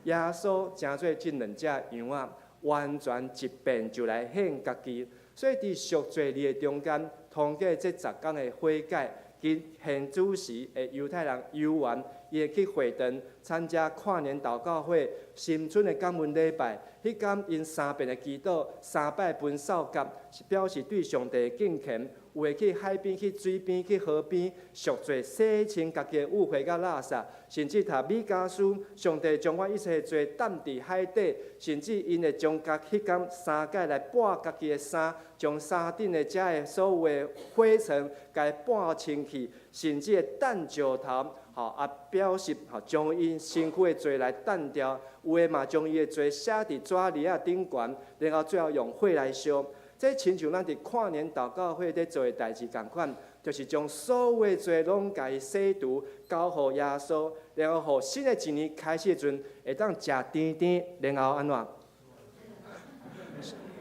耶稣成做这两只羊啊，完全一遍就来献家己。所以伫赎罪日的中间，通过这10天的悔改。因现主时的犹太人游玩，伊会去会堂参加跨年祷告会、新春的感恩礼拜。迄天因3遍的祈祷、3摆分扫节，表示对上帝敬虔，有会去海边、去水边、去河边赎罪，洗清家己的污秽甲垃圾，甚至读米迦书，上帝将我一切罪担伫海底，甚至因会将迄天衫盖来剥家己的衫，将衫顶的遮的所有的灰尘甲伊剥清去，甚至会等石头。也表示将因身躯的罪来担掉，有诶嘛将伊的罪写伫纸粒仔顶悬，然后最后用火来烧。这亲像咱伫跨年祷告会咧做诶代志共款，就是将所有的罪拢甲伊洗除，交互耶稣，然后互新的一年开始的时阵，会当食甜甜，然后安怎？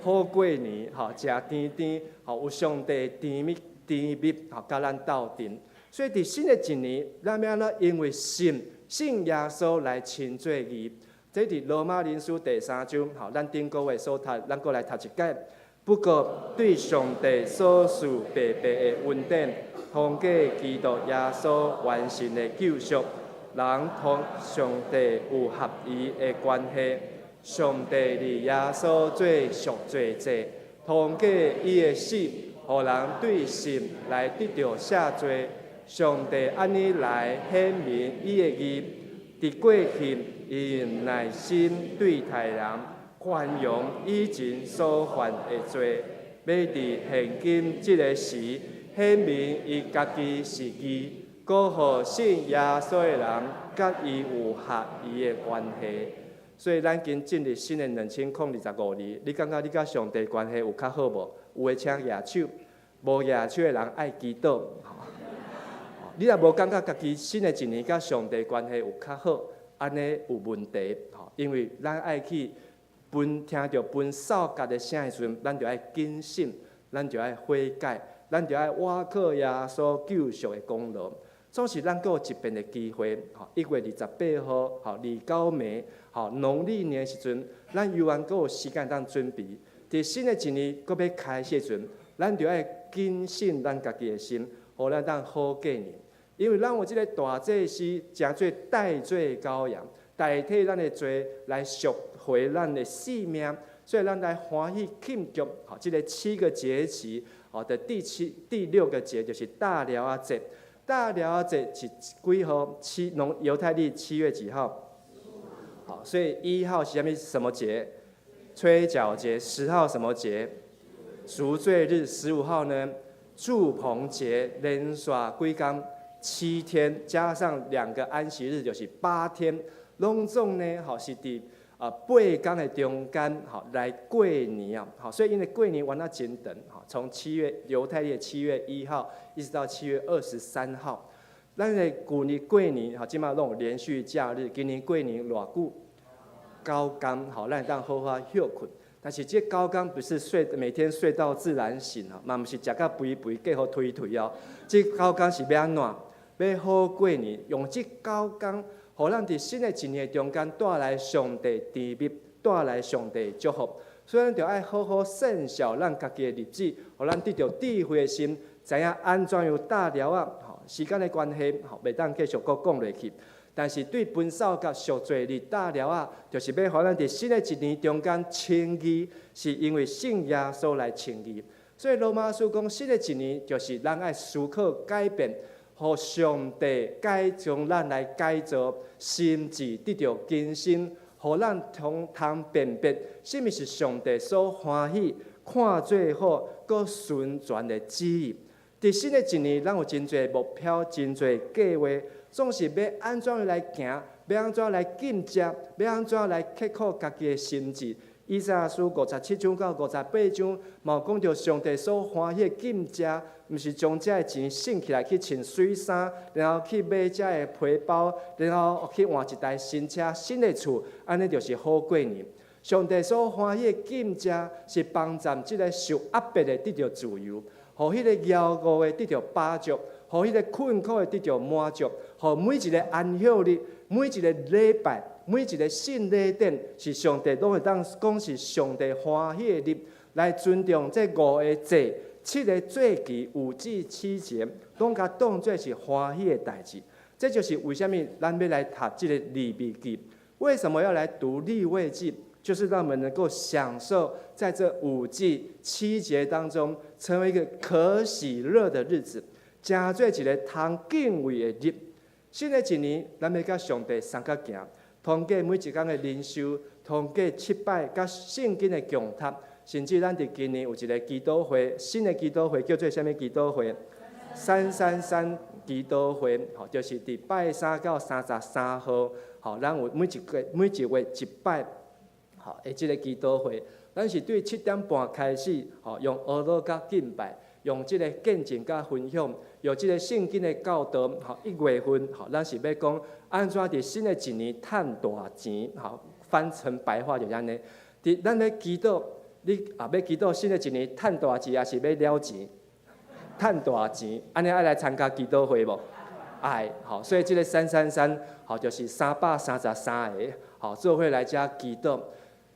好过年，食甜甜，有上帝甜蜜，甲咱斗阵。所以伫新的一年，咱要安怎因为信耶稣来亲做义。这伫罗马人书第3章，咱顶个月所读，咱过来读一解。不过对上帝所赐白白的恩典，通过基督耶稣完成的救赎，人同上帝有合一的关系。上帝伫耶稣做赎罪祭，通过伊的死，互人对信来得到赦罪。上帝安尼来显明伊的义，伫过去伊耐心对待人，宽容以前所犯的罪，要伫现今这个时显明伊家己是义，过互信耶稣的人甲伊有合一的关系。所以咱今进入新的2025年，你感觉你甲上帝关系有较好无？有诶请举手，无举手的人爱祈祷。你若无感觉家己新的一年甲上帝关系有较好，安尼有问题。因为咱爱去听到扫角的声的时阵，咱就爱谨慎，咱就爱悔改，咱就爱倚靠耶稣救赎的功劳。总是咱有一遍的机会，1月28号，29暝，农历年的时阵，咱犹原有时间当准备。伫新的一年搁要开始的时阵，咱就爱谨慎咱家己的心，互咱当好过年。因为咱有即个大祭司，诚做代罪羔羊，代替咱的罪来赎回咱的性命，所以咱来欢喜庆祝即个7个节期的第6个节，就是大寮仔节。大寮仔节是几号？犹太历7月几号？所以1号是什么节？吹角节。10号什么节？赎罪日。15号呢？祝棚节。连续几天？7天，加上2个安息日，就是8天。拢总呢，是伫8天的中间，来过年啊。所以因为过年玩到真长，从犹太历7月1号一直到7月23号。咱的旧年过年，即马拢有连续假日。今年过年偌久？9天，咱会当好好休困。但是这9天不是每天睡到自然醒嘛不是食到肥肥，计好推哦。这9天是要安怎？要好过年，用这9天，互咱伫新的一年中间带来上帝甜蜜，带来上帝祝福。所以咱就爱好好善效咱家己的日子，互咱得到智慧的心，知影安怎样大了啊。时间的关系，袂当继续搁讲落去。但是对分扫甲赎罪日大了啊，就是要互咱伫新的一年中间称义，是因为信耶稣来称义。所以罗马书讲，新的一年就是咱爱思考改变。互上帝将咱来改造，心智得到更新，互咱通辨别什么是上帝所欢喜、看最好、搁顺全的旨意。伫新的一年，咱有真侪目标、真侪计划，总是要安怎样来行，要安怎样来进食，要安怎样来刻苦家己的心智。以赛亚书57章到58章，嘛有讲到上帝所欢喜的进食。毋是将这个钱省起来去穿水衫，然后去买这个皮包，然后去换一台新车、新的厝，安尼就是好过年。上帝所欢喜的进食，是帮助这个受压迫的得到自由，互迄个骄傲的得到饱足，互迄个困苦的得到满足，互每一个安息日、每一个礼拜、每一个圣礼典，是上帝拢会当讲是上帝欢喜的日，来尊重这5个节。7个节期有志期节，拢甲当作是欢喜的代志。这就是为什么咱要来读这个利未记。为什么要来读利未记？就是让我们能够享受在这5季7节当中，成为一个可喜乐的日子，真做一个通敬畏的日。新的一年，咱要甲上帝相甲行，通过每一天的灵修，通过7拜甲圣经的强读，甚至咱伫今年有一个祈祷会，新的祈祷会叫做啥物祈祷会？333祈祷会，就是伫拜3到33号，咱有每一月1拜。的即个祈祷会，咱是对7点半开始，用祈祷甲敬拜，用即个见证甲分享，用即个圣经的教导。1月份，咱是要讲安怎伫新的一年赚大钱。翻成白话就安尼。咱要祈祷，你也要祈祷新的一年赚大钱，也是要了钱，赚大钱。安尼爱来参加祈祷会无？爱。所以即个333，就是333个，做伙来遮祈祷。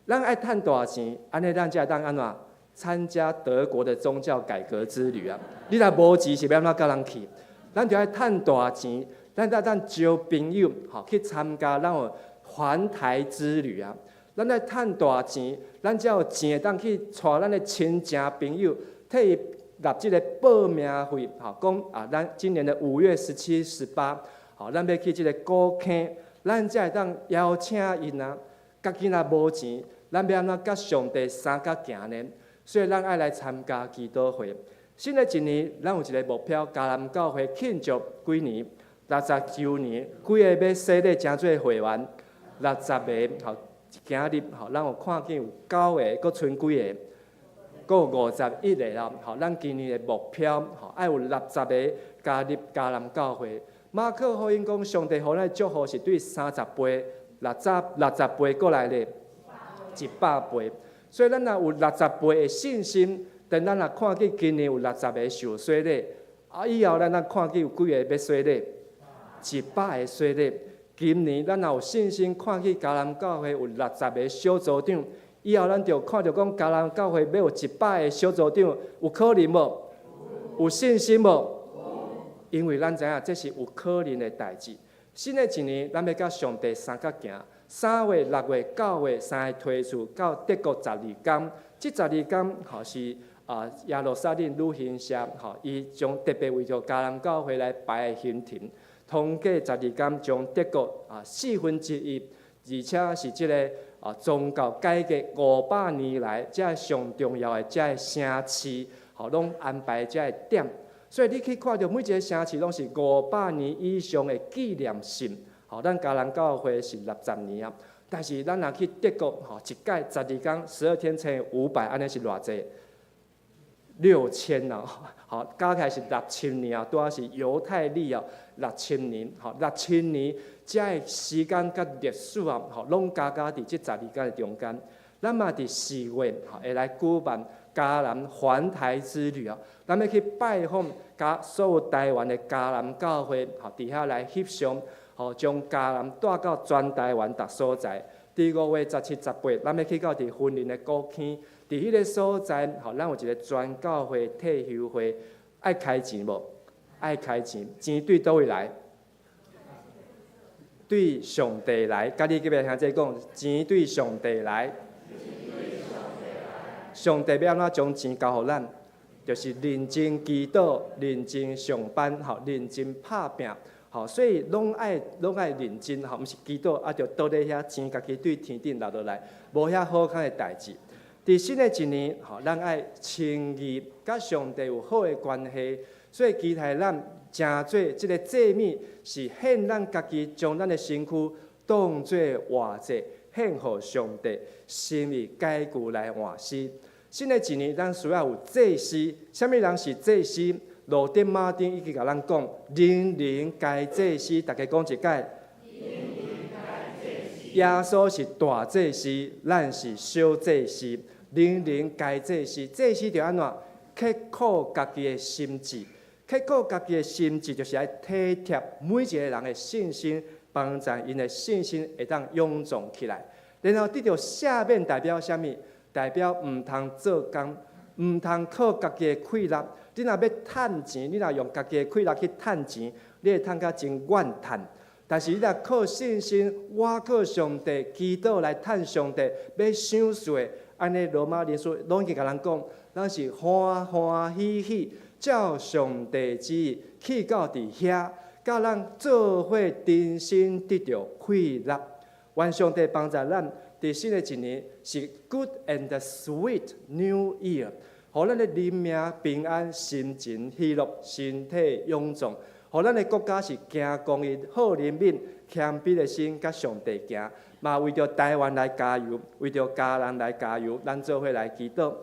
咱爱赚大钱，安尼咱才会当安怎参加德国的宗教改革之旅啊？你若无钱是要安怎甲人去？咱就爱赚大钱，咱招朋友，去参加咱有环台之旅啊！咱爱赚大钱，咱才有钱当去带咱的亲情朋友，替伊纳即个报名费。讲咱今年的5月17、18，咱要去即个古坑，咱才会当邀请因啊。家己若无钱，咱要安怎甲上帝相甲行呢？所以咱爱来参加祈祷会。新的一年，咱有一个目标，迦南教会庆祝几年60周年，几个要设立真做会员，60个，今日咱有看见有9个，搁剩几个，搁有51个啦。咱今年的目标，爱有60个加入迦南教会。马可福音讲，上帝予咱祝福是对30倍。60倍过来咧，100倍。所以咱若有60倍的信心，等咱若看见今年有60个受洗咧，以后咱看见有几个要洗咧，100个洗咧。今年咱若有信心，看见迦南教会有60个小组长，以后咱就看到讲迦南教会要有100个小组长，有可能无？有信心无？因为咱知影这是有可能的代志。新的一年，咱要甲上帝相甲行。3月、6月、9月3个推出到德国12天，这12天是耶路撒冷旅行社伊将特别为着迦南教会来摆的行程，通过12天将德国1/4，而且是这个宗教改革500年来这上重要的这城市，拢安排这个点。所以你去看到每一个城市拢是500年以上的纪念性。咱迦南教会是60年啊，但是咱若去德国，一届12天12天乘以500，安尼是偌济？6000啊，加起来是6000年啊，拄啊是犹太历啊，6000年，6000年，这个时间甲历史啊，拢加伫这12天的中间。咱嘛伫4月会来举办迦南环台之旅啊，咱要去拜访所有台湾的迦南教会，伫遐来翕相。将迦南带到全台湾各所在。伫5月17、18，咱要去到伫云林的古坑，伫迄个所在，咱有一个全教会退休会，爱开钱无？爱开钱，钱对倒位来？对上帝来。甲你隔壁兄弟讲，钱对上帝来。上帝要安怎将钱交予咱？就是认真祈祷、认真上班、认真拍拼。所以拢爱认真，毋是祈祷，就倒咧遐钱家己对天顶流落来，无遐好康的代志。伫新的一年，咱爱亲义，甲上帝有好的关系，所以期待咱诚做即个祭物，是献咱家己，将咱的身躯当作活祭，献互上帝，心意解故来换死。新的一年，咱需要有祭司，啥物人是祭司？路德马丁已经甲咱讲，人该祭司，大家讲一解。耶稣是大祭司，咱是小祭司。人该祭司，祭司就安怎？刻苦家己的心志，刻苦家己的心志，就是来体贴每一个人的信心，帮助因的信心会当勇壮起来。然后得到赦免，代表啥物？代表毋通做工，毋通靠家己的气力。你若要趁钱，你若用家己的气力去趁钱，你会趁甲真怨叹。但是你若靠信心，我靠上帝，祈祷来趁上帝要赏赐，安尼罗马人书拢去甲咱讲，咱是欢欢喜喜，照上帝旨意去到伫遐，甲咱做伙真心得到快乐。愿上帝帮助咱，伫新的一年是 Good and Sweet New Year， 互咱的人命平安，心情喜乐，身体勇壮。互咱的国家是行公义、好人民、谦卑的心，甲上帝行。嘛为着台湾来加油，为着家人来加油，咱做伙来祈祷。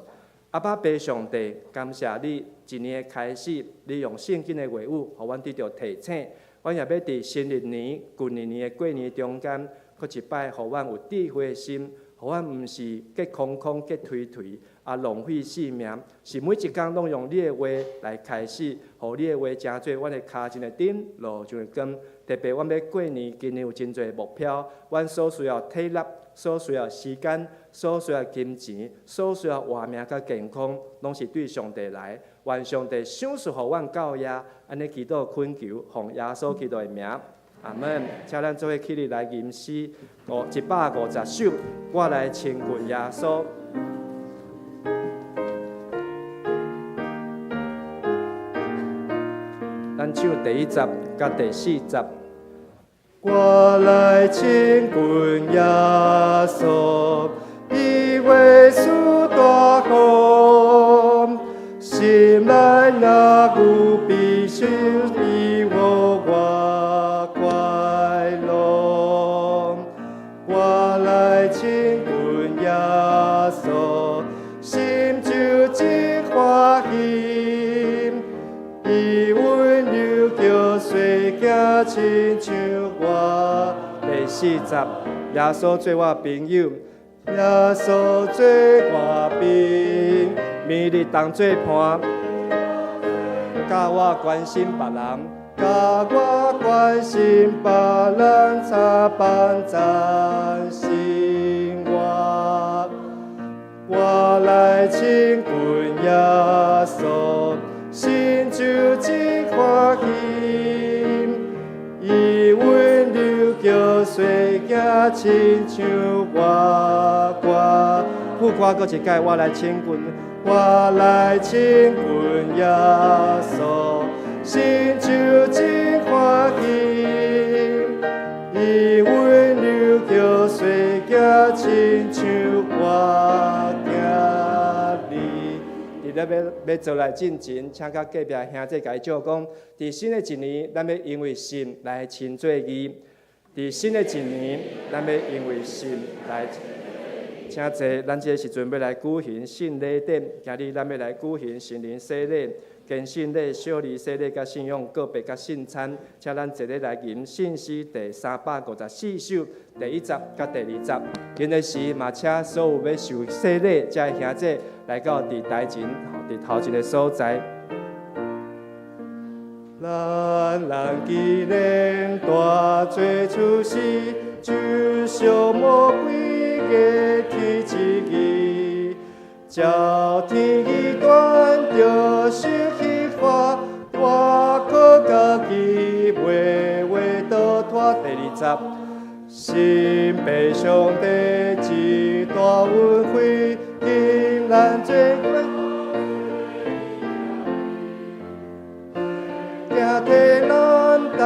阿爸爸上帝，感谢你一年的开始，你用圣经的话语，互阮得到提醒。阮也要伫新历年、旧年的过年中间，搁一摆，互阮有智慧的心，互阮毋是结空空、结推推，啊浪费生命。是每一工拢用你的话来开始，互你的话成做阮的骹前的灯，路上的光。特别阮要过年，今年有真侪目标，阮所需要体力、所需要时间、所需要金钱、所需要活命甲健康，拢是对上帝来。愿上帝赏赐互阮到遐，安尼祈祷恳求，奉耶稣基督的名，阿门。请咱做伙起立来吟诗150首，我来亲近耶稣。咱唱第1集甲第4集。我来亲近耶稣，以为主大好，心内那股必须使我快乐。我来亲近耶稣，心就真欢喜，以温柔叫水行亲像我。第4集，耶稣做我朋友，耶稣做我兵，每日当作伴，教我关心别人，教我关心别人，才帮咱生活。我来亲近耶稣，心就真欢喜，以温柔叫水行亲像我。副歌搁一届，我来亲近，我来亲近耶稣，心就真欢喜，以温柔叫水行亲像我行你。要做来进前，请甲隔壁兄弟甲伊照讲，伫新的一年，咱要因为信来亲做义。伫新的一年，咱要因为信来。请坐，咱这个时阵要来举行圣礼典，今日咱要来举行圣灵洗礼、献圣礼、小礼洗礼、甲信仰告别、甲圣餐。请咱一日来吟圣诗第354首，第1集甲第2集。今日时嘛，请所有要受洗礼这兄弟来到伫台前，伫头前的所在。咱人纪念大做出世，就像魔鬼的天一日，照天意断着小气花，我靠家己袂话倒拖。第2集，心被上帝一大恩惠，竟咱做伙。行替咱担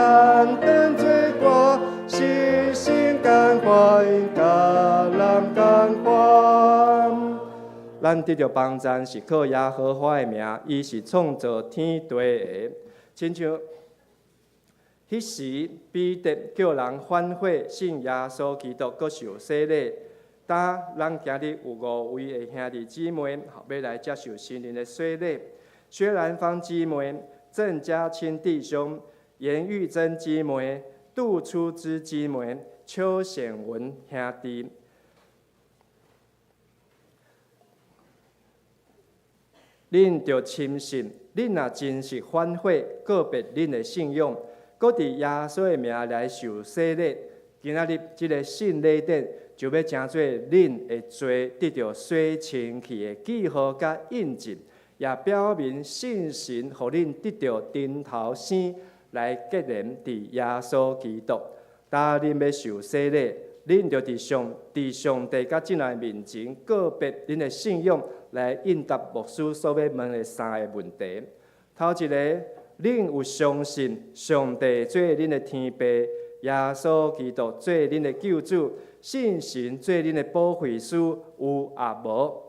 当做歌，心心甘欢，甲人甘欢。咱得到帮助是靠耶和华的名，伊是创造天地的。亲像迄时彼得叫人反悔，信耶稣基督，佮受洗礼。当咱今日有5位的兄弟姊妹，要来接受新人的洗礼。薛兰芳姊妹、郑家清弟兄、严玉珍姊妹、杜初之姊妹、邱显文兄弟。恁着深信，恁若真实反悔，告别恁的信仰，搁伫耶稣的名来受洗礼。今仔日即个圣礼典，就要成做恁的罪得到洗清去的记号甲印证。也表明信神，互恁得到顶头生来结连伫耶稣基督。答恁要受洗礼，恁就伫上帝甲进来面前告别恁的信仰，来应答牧师所要问的3个问题。头一个，恁有相信上帝做恁的天父，耶稣基督做恁的救主，信神做恁的保惠师，有也无？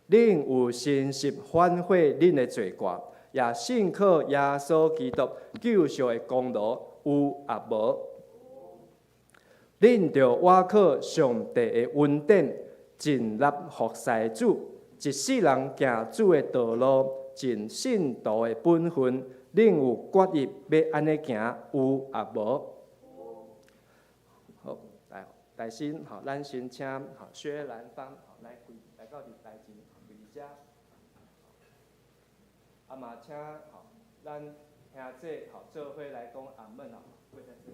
恁有真实反悔恁的罪过，也信靠耶稣基督救赎的功劳，有也无？恁着倚靠上帝的恩典，尽力服侍主，一世人行主的道路，尽信徒的本分。恁有决意要安尼行，有也无？好，大先，好，咱先请好薛兰芳来到台前跪遮。啊嘛，请好咱兄姐好做伙来讲阿门哦，跪在这。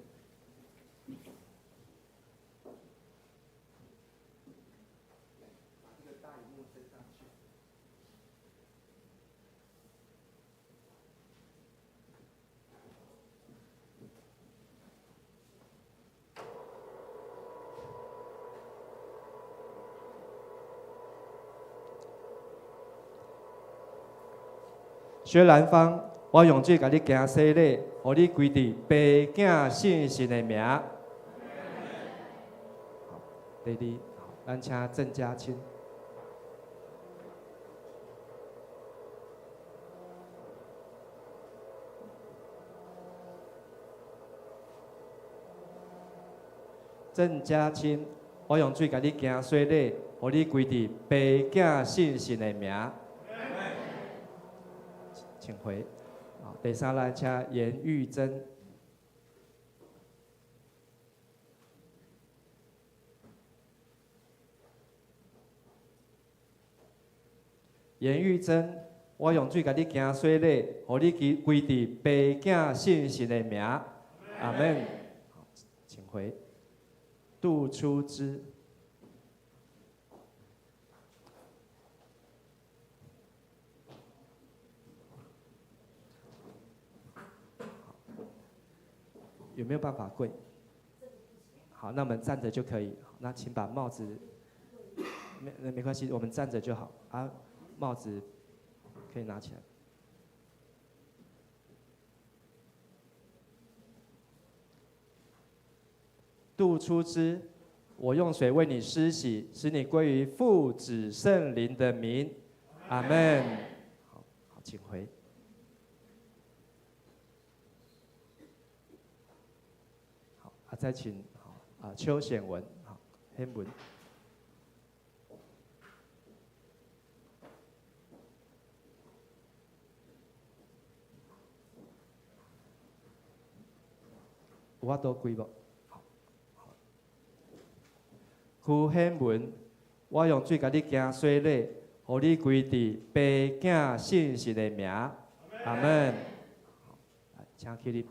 这个大荧幕升上去。薛兰芳，我用水甲你行洗礼，互你归伫爸囝圣神的名。好，第二，咱请郑家清。郑家清，我用水甲你行洗礼，互你归伫爸囝圣神的名。请回。好，第三咱请严玉珍。严玉珍，我用水甲你行洗礼，互你归伫爸囝圣神的名。阿门。好，请回。杜初之。有没有办法跪？好，那我们站着就可以。那请把帽子，没关系，我们站着就好啊。帽子可以拿起来。杜初之，我用水为你施洗，使你归于父、子、圣灵的名。阿门。好，请回。再请邱显文，好，显文。有法度跪无？好，邱显文，我用水甲你行洗礼，互你归伫爸囝圣神的名。阿门。好，请起立。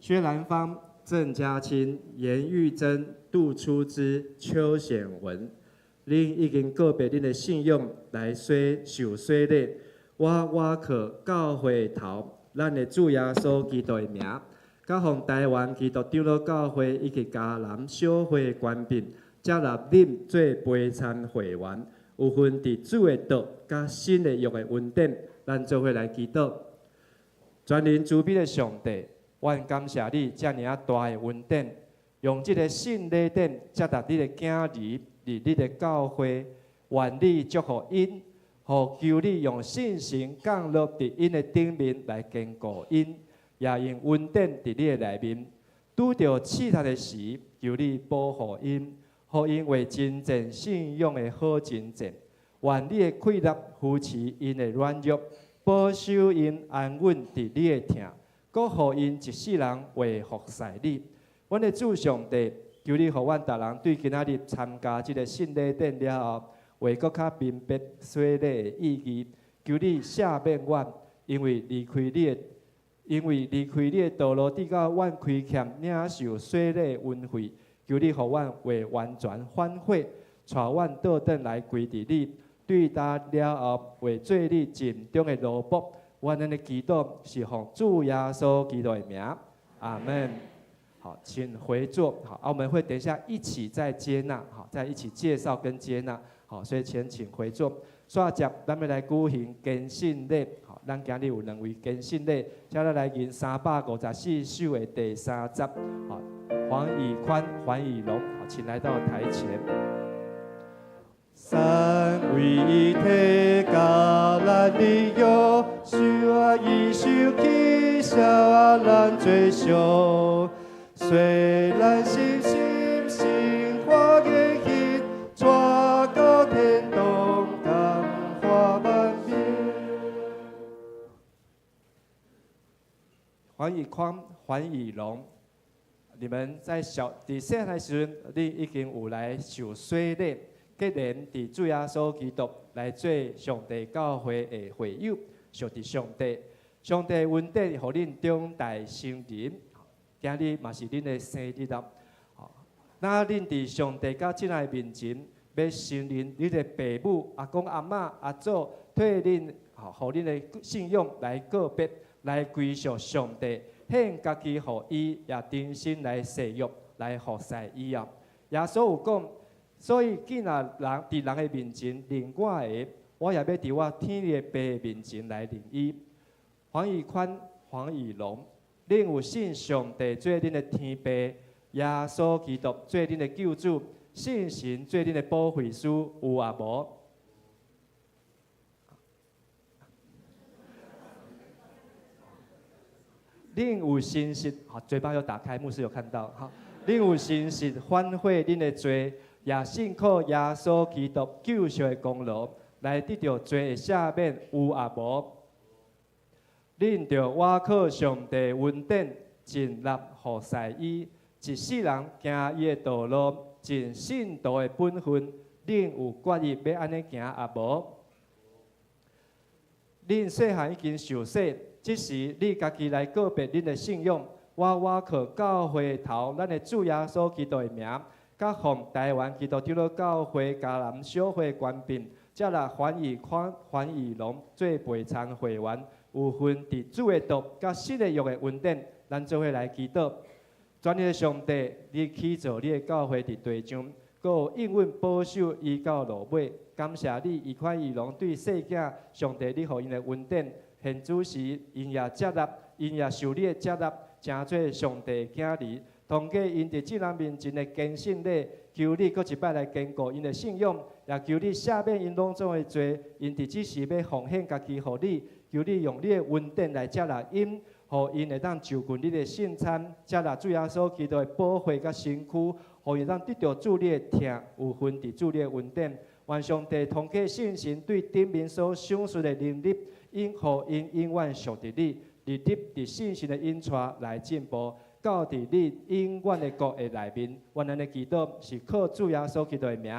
薛兰芳、郑家清、严玉珍、杜初之、邱显文，恁已经告别恁的信仰来受洗礼。我靠教会头，咱的主耶稣基督的名，甲奉台湾基督长老教会以及嘉南小会官兵，接纳恁做陪参会员，有份伫主的道甲新的约的恩典，咱做伙来祈祷。全能慈悲的上帝。愿感谢你遮尔啊大的恩典，用这个信礼典接纳你的囝儿入你的教会，愿你祝福因，互求你用信心降落伫因的顶面来坚固因，也用恩典伫你的内面。拄着试探的时，求你保护因，互因为真正信仰的好真正。愿你的气力扶持因的软弱，保守因安稳伫你的疼。搁互因一世人为服侍你，阮的主上帝，求你互阮逐人对今仔日参加这个信礼典了后，为搁较明白洗礼的意义。求你赦免阮，因为离开你的道路，直到阮亏欠领受洗礼恩惠。求你互阮为完全反悔，带阮倒转来归伫你，对答了后，为做你尽忠的奴仆。我们的祈祷是奉主耶稣基督的名，阿门。好，请回座。好，我们会等一下一起再接纳，好，再一起介绍跟接纳。好，所以请回座。煞接，咱们来举行坚信礼。好，咱今日有2位坚信礼，请咱来吟354首的第3节。好，黄以宽、黄以龙，好，请来到台前。三位一体，教咱利用，受啊伊受起，笑啊咱最上。虽咱心心生活的心，抓到天堂，感化万民。黄以宽、黄以龙，你们在小细汉时阵，你已经有来受洗礼。既然伫主耶稣基督来做上帝教会的会友，属伫上帝，上帝恩典互恁长大成人。今日嘛是恁的生日啦，那恁伫上帝甲即个面前，要承认恁的父母、阿公、阿嬷、阿祖，替恁，互恁的信仰来告别，来归属上帝，献家己互伊，也真心来誓约，来服侍伊啊。耶稣有讲。所以，既然人伫人的面前认我的，我也要伫我天的爸的面前来认伊。黄以宽、黄以龙，恁有信上帝做恁的天爸，耶稣基督做恁的救主，信神做恁的保惠师，有啊无？恁有信实，好，嘴巴有打开，牧师有看到，好，恁有信实反悔恁的罪。也信靠耶稣基督救赎的功劳，来得到罪的赦免，有啊无？恁着我靠上帝恩典，尽力服侍伊，一世人行伊的道路，尽信徒的本分。恁有决意要安尼行啊无？恁细汉已经受洗，即时你家己来告别恁的信仰，我靠教会头，咱的主耶稣基督的名。甲奉台湾基督教教会嘉南小会官兵，接来黄以宽、黄以龙做陪参会员，有份伫主的道甲新的约的恩典，咱做伙来祈祷。全能的上帝，你起造你的教会伫地上，佮应允保守伊到落尾。感谢你以宽以龙对世界上帝你予因的恩典，现主时因也接纳，因也受你的接纳，成做上帝囝儿。同过因伫众人面前的坚信礼，求你搁一摆来坚固因的信仰，也求你赦免因当中的罪。因伫即时要奉献家己，互你，求你用你的恩典来接纳因，互因会当就近你的圣餐，接纳主耶稣基督的保护甲身躯，互因当得到主你的疼，有份伫主你的恩典。愿上帝通过信心对顶面所赏赐的能力，互因永远属伫你，立伫信心的引带来进步。到伫你永远的国的内面，我们的祈祷是靠主耶稣基督的名，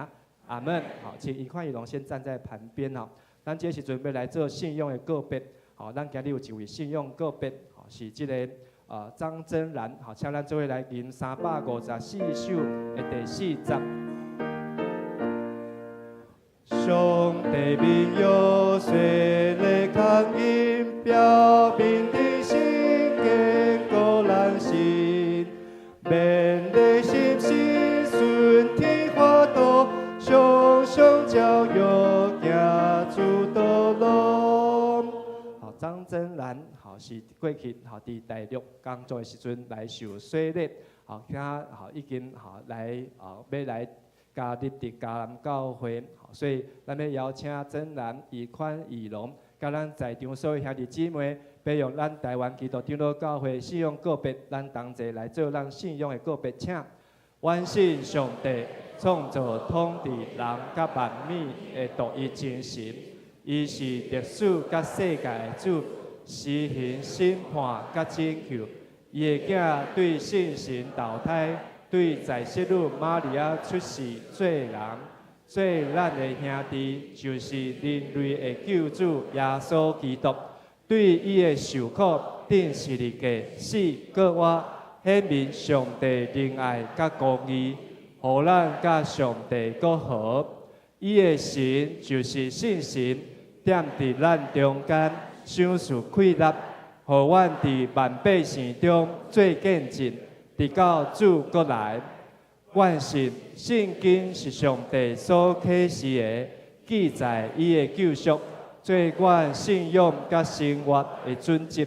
阿门。好，请以宽以龙先站在旁边哦。咱这时准备来做信用的告别。好，咱今日有一位信用告别，好是这个张真然。好，请咱做伙来吟354首的第4节。上帝名有水的抗音，表明的心坚固咱心，免的心心顺天法度，常常教育行主道路。好，张真然，好是过去好伫大陆工作的时阵来受洗礼，好，他好已经好来要来。加入伫嘉南教会，所以咱要邀请真然、以宽、以龙，甲咱在场所有兄弟姊妹，培养咱台湾基督长老教会信仰告别，咱同齐来做咱信仰的告别，请。愿信上帝创造统治人甲万物的独一真神，伊是历史甲世界的主，施行审判甲拯救，伊的囝对信神投胎。对在世女玛利亚出世做人，做咱的兄弟，就是人类的救主耶稣基督。对伊的受苦，顶十字架死，搁活，显明上帝仁爱甲公义，互咱甲上帝搁和。伊的神就是信神，踮伫咱中间，想事溃立，互阮伫万百姓中做见证，直到主国来。阮信圣经是上帝所启示的，记载伊的救赎，做阮信仰甲生活的准则。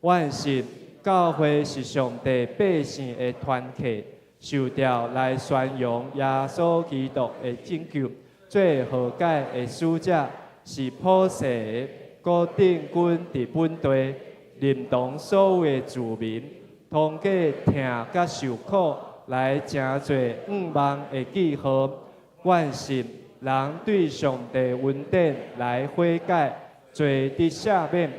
阮信教会是上帝百姓的团契，受调来宣扬耶稣基督的拯救。做和解的使者，是普世的固定军伫本地，认同所有的自民，通过听甲受苦来成做5万的记号。阮信人对上帝恩典来悔改，罪得赦免，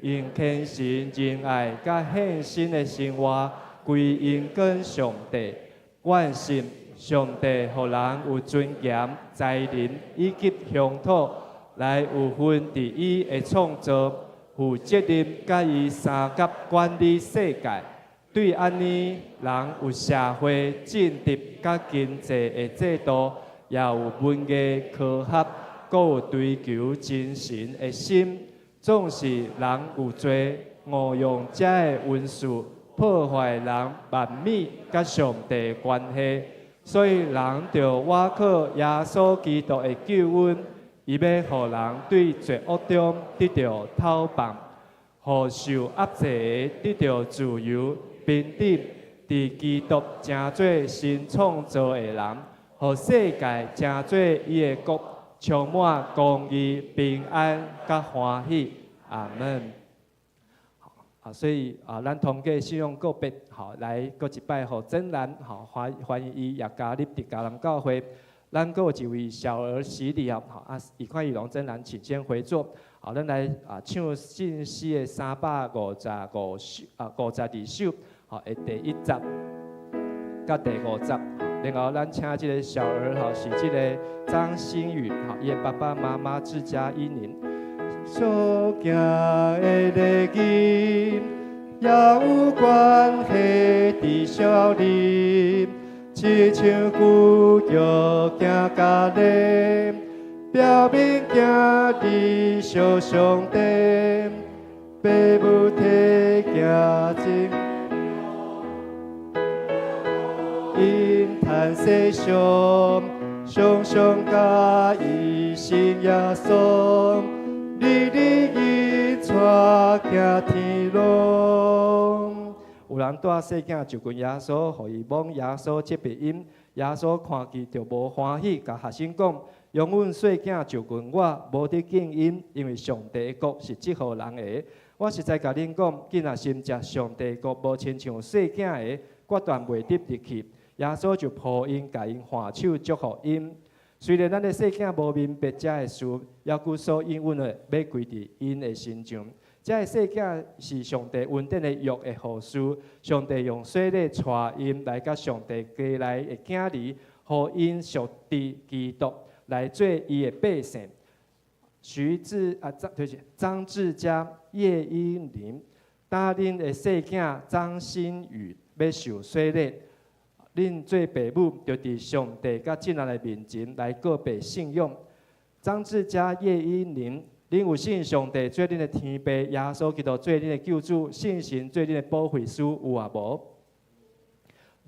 用虔诚仁爱甲献身的生活归因跟上帝。阮信上帝互人有尊严、才能以及乡土，来有份伫伊的创造、负责任，甲伊三甲管理世界。对安尼，人有社会、政治甲经济的制度，也有文艺、科学，阁有追求精神的心。总是人有罪，误用这的文字，破坏人万美甲上帝的关系。所以人着倚靠耶稣基督的救恩，伊要互人对罪恶中得到透放，互受压制的得到自由、平等，伫基督成做新创造的人，互世界成做伊的国，充满公义、平安甲欢喜。阿门。所以咱通过信用个别来各一摆，互真人欢迎伊也加入伫迦南教会。咱阁有一位小儿洗礼以款义龙真人请先回座。咱来唱信诗的352首，的第1集甲第5集。然后咱请这个小儿是这个张馨予，伊的爸爸妈妈自家依宁。所行的礼仪，也有关系伫少年，亲像旧约行家礼，表明行伫小上帝，父母体行真，因叹世上，常常甲伊信耶稣。日日伊带行天路，有人带细囝就近耶稣，互伊蒙耶稣接鼻音。耶稣看见就无欢喜，甲学生讲：用阮细囝就近我，无得敬因，因为上帝的国是即号人的。我实在甲恁讲，囡仔心食上帝国，无亲像细囝的，决断袂得入去。耶稣就抱因，甲因换手祝福因。虽然咱的细囝无明白这的事，也故所应允的要归伫因的身上。这的细囝是上帝恩典的约的后事，上帝用洗礼带因来甲上帝家来的囝儿，互因属伫基督来做伊的百姓。张志佳、叶依林，带恁的细囝张馨予要受洗礼。恁做父母，就伫上帝甲众人的面前来告白信仰。张志佳、叶依林，恁有信上帝做恁的天父，耶稣基督做恁的救主，信神做恁的保惠师，有啊无？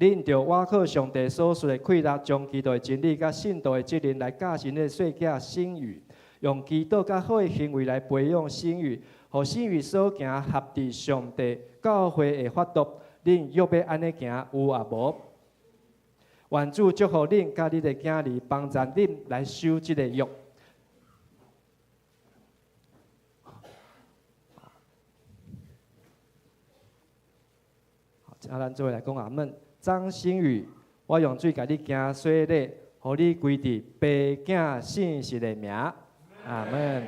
恁着倚靠上帝所赐的气力，将基督的真理甲信道的责任来教训恁细囝馨予，用基督甲好的行为来培养馨予，互馨予所行合伫上帝教会的法度。恁要安尼行，有啊无？愿主祝福恁，甲恁的囝儿，帮助恁来守这个约。咱做伙来讲阿门。张馨予，我用水甲你行洗礼，互你归伫爸囝信实的名。阿门。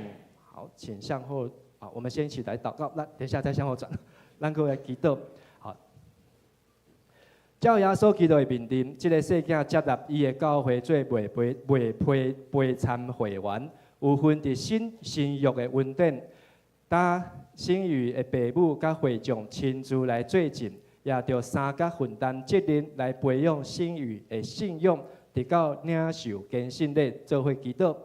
好，请向后。好，我们先一起来祷告，等一下再向后转，咱各位祈祷。照耶稣基督的命令，这个细囝接纳伊的教会做陪参会员，有份伫新约的恩典。打馨予的父母甲会众亲自来做证，也着三甲分担责任来培养馨予的信仰，直到领受坚信礼，做伙祈祷，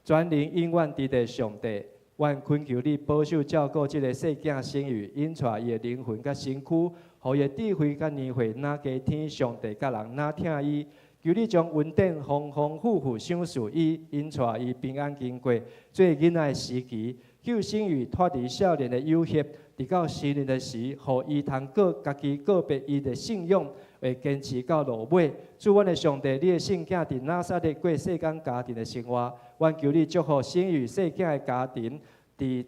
全灵永远伫在上帝。愿恳求你保守照顾这个细囝生育，引带伊的灵魂甲身躯，互伊的智慧甲年岁哪加天上帝甲人哪听伊。求你将恩典丰丰富富赏赐伊，引带伊平安经过做囡仔的时期，救生育脱离少年的有限，直到成年的时，互伊通家己告别伊的信仰，会坚持到落尾。主，阮的上帝，你的圣囝伫拿撒勒过世间家庭的生活，阮求你祝福生育细囝的家庭，伫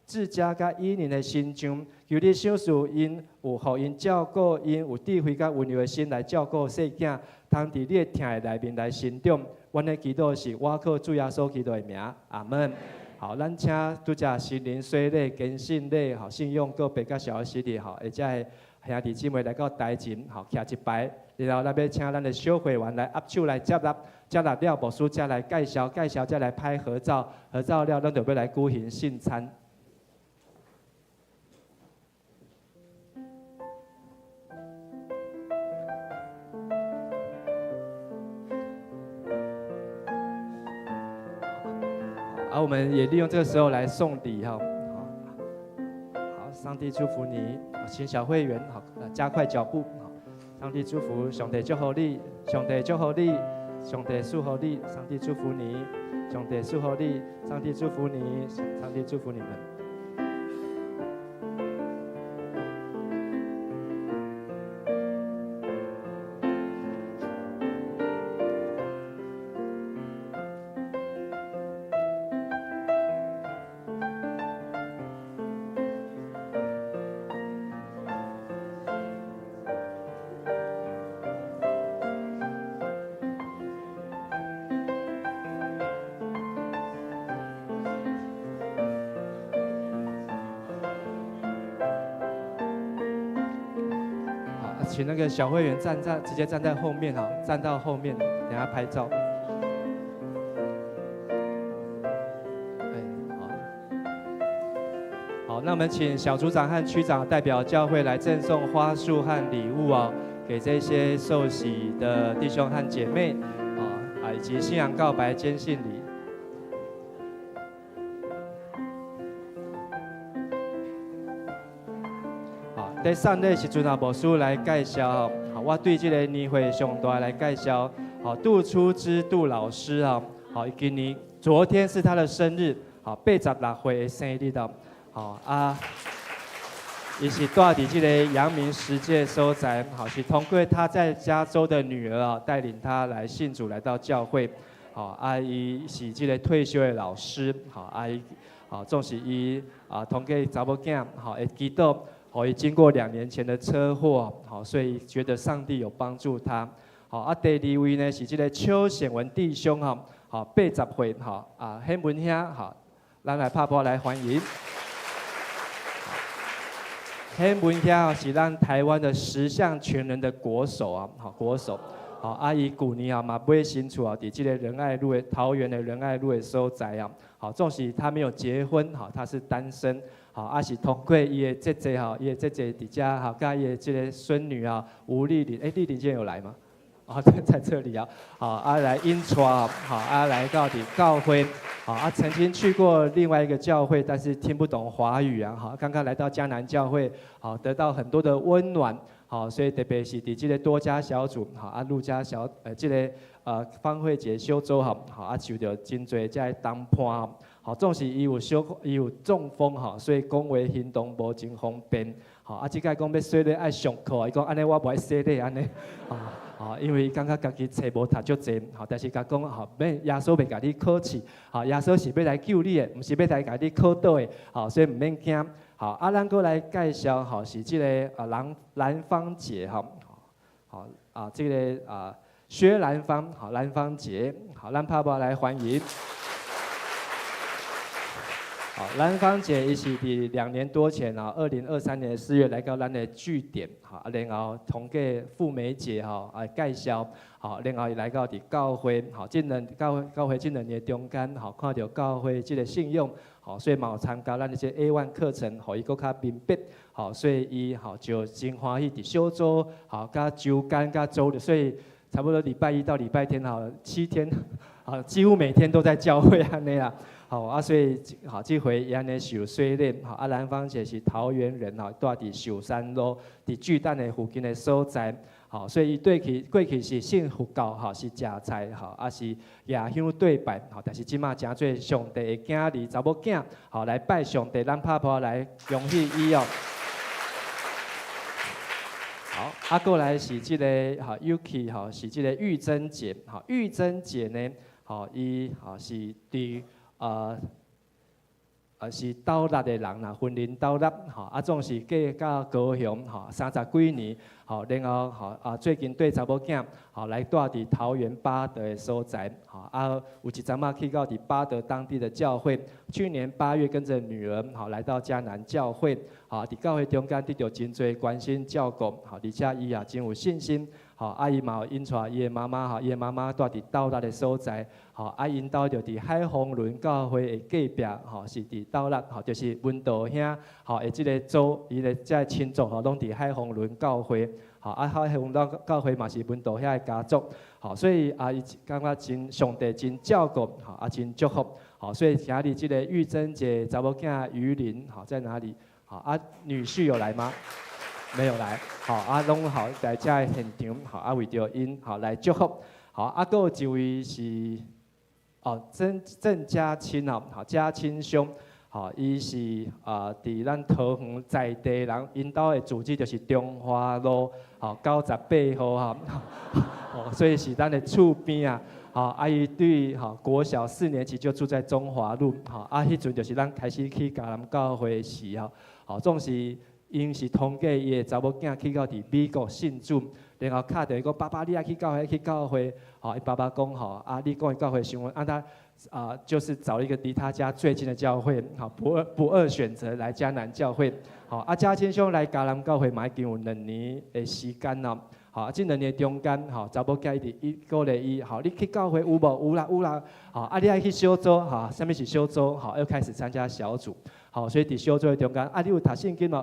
自家甲伊人的心中，求你赏赐因有互因照顾因有智慧甲温柔的心来照顾细囝，通伫你的疼的内面来成长。阮的祈祷是我靠主耶稣基督的名，阿门。好，咱请拄只心灵水礼、坚信礼、好信用个别甲小时的，好，或者系兄弟姊妹来到台前，好徛一排，然后咱要请咱的小会员来握手来接纳，接纳了牧师再来介绍，介绍再来拍合照，合照了，咱就要来举行圣餐。我们也利用这个时候来送礼哈，好，上帝祝福你，请小会员好加快脚步，好，上帝祝福，上帝祝福你，上帝祝福你，上帝祝福你，上帝祝福你，上帝祝福你，上帝祝福你，上帝祝福你们。请那个小会员直接站在后面哈，站到后面，等下拍照。好，那我们请小组长和区长代表教会来赠送花束和礼物哦，给这些受洗的弟兄和姐妹以及信仰告白坚信礼。在上礼时阵啊，牧师来介绍，好，我对这个年会上大来介绍，好，杜初之杜老师啊，好，今年昨天是他的生日，好，86岁的生日啊，好啊，也是住伫这个阳明实践所在，好，是通过他在加州的女儿啊，带领他来信主来到教会，好，伊是这个退休的老师，好，伊好，总是伊通过查某囝，好，会祈祷。好，也经过2年前的车祸，好，所以觉得上帝有帮助他。好，第2位呢是这个邱显文弟兄哈，好，80岁哈显文兄好，咱来拍拍来欢迎。显文兄是咱台湾的10项全能的国手啊，好国手。好，伊旧年嘛买新厝伫这个仁爱路的桃园的仁爱路的所在啊，好，纵使他没有结婚，好，他是单身。好，是通过伊的姐姐哈，伊的姐姐伫遮哈，甲伊的这个孙女啊，吴丽玲，丽玲今天有来吗？在这里啊，好，来引带，好，来到底教会，好，曾经去过另外一个教会，但是听不懂华语啊，好，刚刚来到迦南教会，好，得到很多的温暖，好，所以特别是伫这个多家小组，好，陆家这个方慧姐修州好，受到真侪这谈判。好，总是伊有中风哈，所以讲话行动无真方便。好，即摆讲要洗礼爱上课，伊讲安尼我无爱洗礼安尼。因为伊感觉家己册无读足济，好，但是甲讲好，耶稣袂甲你考试，好，耶稣是要来救你的，毋是要来甲你考倒的，好，所以毋免惊。好，咱过来介绍，好是即个兰芳姐哈，好这个薛兰芳，好兰芳姐，好，咱拍拍来欢迎。好，兰芳姐伊是伫2年多前2023年4月来到咱的据点，好，然后同过富美姐介绍，好，然后伊来到伫教会，好，教会这2年中间，好，看到教会这个信用，好，所以嘛有参加咱这些 A1 课程，互伊搁较明白，好，所以伊好就真欢喜伫小组，好，甲周间甲周日，所以差不多礼拜一到礼拜天好7天，好几乎每天都在教会安尼啦。好啊，所以好这回也安尼受洗礼，好啊，兰芳姐是桃园人，吼，住伫寿山路，伫巨蛋的附近的所在，好，所以伊过去是信佛教，吼，是食菜，吼，啊是夜香对拜，吼，但是即马诚做上帝的囝儿查某囝，好来拜上帝，咱拍拍来恭喜伊哦。好，啊，过来是即个吼 Yuki 吼，是即个玉珍姐，吼，玉珍姐呢，吼，伊吼是伫是斗六的人啦，婚姻斗六，吼，啊总是嫁到高雄，吼，30几年，吼，然后吼最近对查某囝，吼来住伫桃园八德的所在，吼啊有一阵仔去到伫八德当地的教会，去年8月跟着女儿，吼来到迦南教会，吼伫教会中间得到真侪关心照顾，吼而且伊也真有信心。好，啊伊嘛有引带伊的妈妈，吼，伊的妈妈住伫斗六的所在，吼，啊因兜就伫海丰仑教会的隔壁，吼，是伫斗六，吼，就是文道兄，吼，的即个组，伊的即个亲族，吼，拢伫海丰仑教会，吼，啊海丰仑教会嘛是文道兄的家族，吼，所以啊伊感觉真上帝真照顾，吼，啊真祝福，吼，所以今日即个玉珍姐查某囝于林，吼，在哪里？好，啊女婿有来吗？没有来，好啊，拢好在遮的现场，好啊，为着因好来祝福，好啊，还有一位是郑家亲哦，好家亲兄，好，伊是伫咱桃园在地人，因兜的住址就是中华路好98号哈，哦，所以是咱的厝边啊，好啊，伊对好国小4年级就住在中华路，好啊，迄阵就是咱开始去迦南教会时候，好总是。因是通过伊的查某囝去到伫美国信主，然后敲着伊讲：“爸爸，你也去教会，去教会。”好，伊爸爸讲：“吼，啊，你讲的教会想问，他就是找一个离他家最近的教会，好，不二选择来迦南教会。好，啊，嘉谦兄来迦南教会嘛已经有2年的时间咯。好，这2年中间，好，查某囝伊鼓励伊，好，你去教会有无？有啦，有啦。好，啊，你爱去小组，好，什么是小组？好，要开始参加小组。好，所以伫小组的中间，啊，你有读圣经无？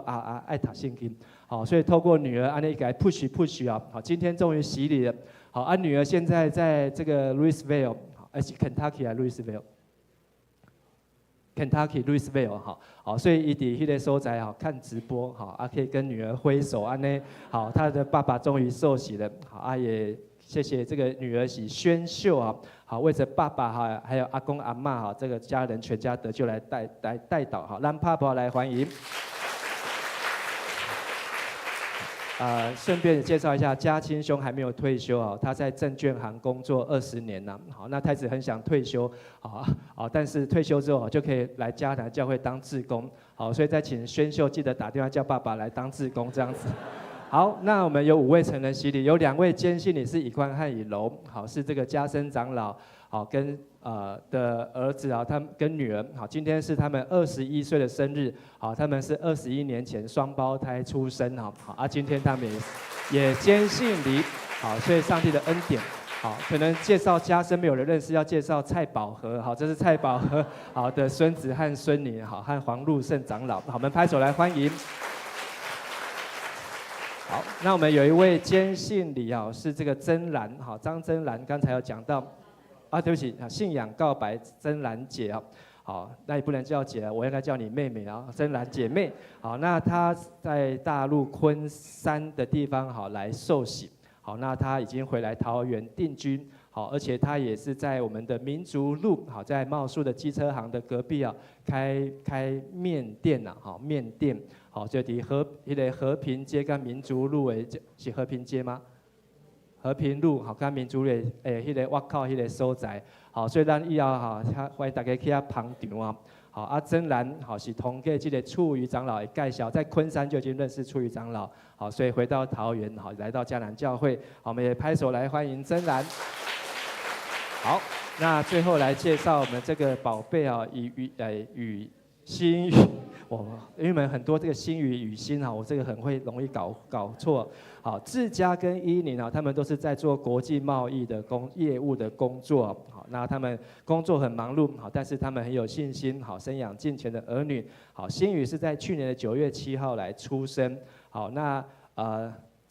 爱读圣经。好，所以透过女儿安尼给 push 啊，好，今天终于洗礼了。好，啊，女儿现在在这个 Louisville， 是 Kentucky 啊 Louisville。Kentucky Louisville 好，所以伊伫迄个所在好看直播好，啊可以跟女儿挥手安尼，好，他的爸爸终于受洗了，好啊也谢谢这个女儿是宣秀啊，好为着爸爸哈还有阿公阿嬷哈这个家人全家得救来带祷好，让爸爸来欢迎。顺便介绍一下，嘉亲兄还没有退休啊，他在证券行工作20年了。好，那他一直很想退休，但是退休之后就可以来迦南教会当志工。好，所以再请宣秀记得打电话叫爸爸来当志工这样子。好，那我们有5位成人洗礼，有2位监信礼是以宽和以柔，好是这个家生长老，好跟的儿子啊，他们跟女儿，好今天是他们21岁的生日，好他们是21年前双胞胎出生，好今天他们也坚信礼，好所以上帝的恩典，好可能介绍家生没有人认识，要介绍蔡宝和，好这是蔡宝和好的孙子和孙女，好和黄禄胜长老，好我们拍手来欢迎。好，那我们有一位坚信礼啊，是这个曾兰，好张曾兰刚才有讲到。对不起，信仰告白曾兰姐啊，好，那也不能叫姐，我应该叫你妹妹啊，曾兰姐妹。好，那她在大陆昆山的地方好来受洗，好，那她已经回来桃园定居，好，而且她也是在我们的民族路，好，在茂树的机车行的隔壁啊，开面店呐，好面店，好，就伫和平街跟民族路的是和平街吗？和平路好，跟民族的迄个外口迄个所在，好，所以咱以后哈，欢迎大家去遐捧场啊。好，啊曾兰好是通过这个处瑜长老的介绍，在昆山就已经认识处瑜长老，好，所以回到桃园好，来到迦南教会，好，我们也拍手来欢迎曾兰。好，那最后来介绍我们这个宝贝啊，雨心雨。因为我们很多这个新语语心啊，我这个很会容易搞错。好，志佳跟依宁啊，他们都是在做国际贸易的业务的工作。好，那他们工作很忙碌，好，但是他们很有信心，好，生养健全的儿女。好，新宇是在去年的9月7号来出生。好，那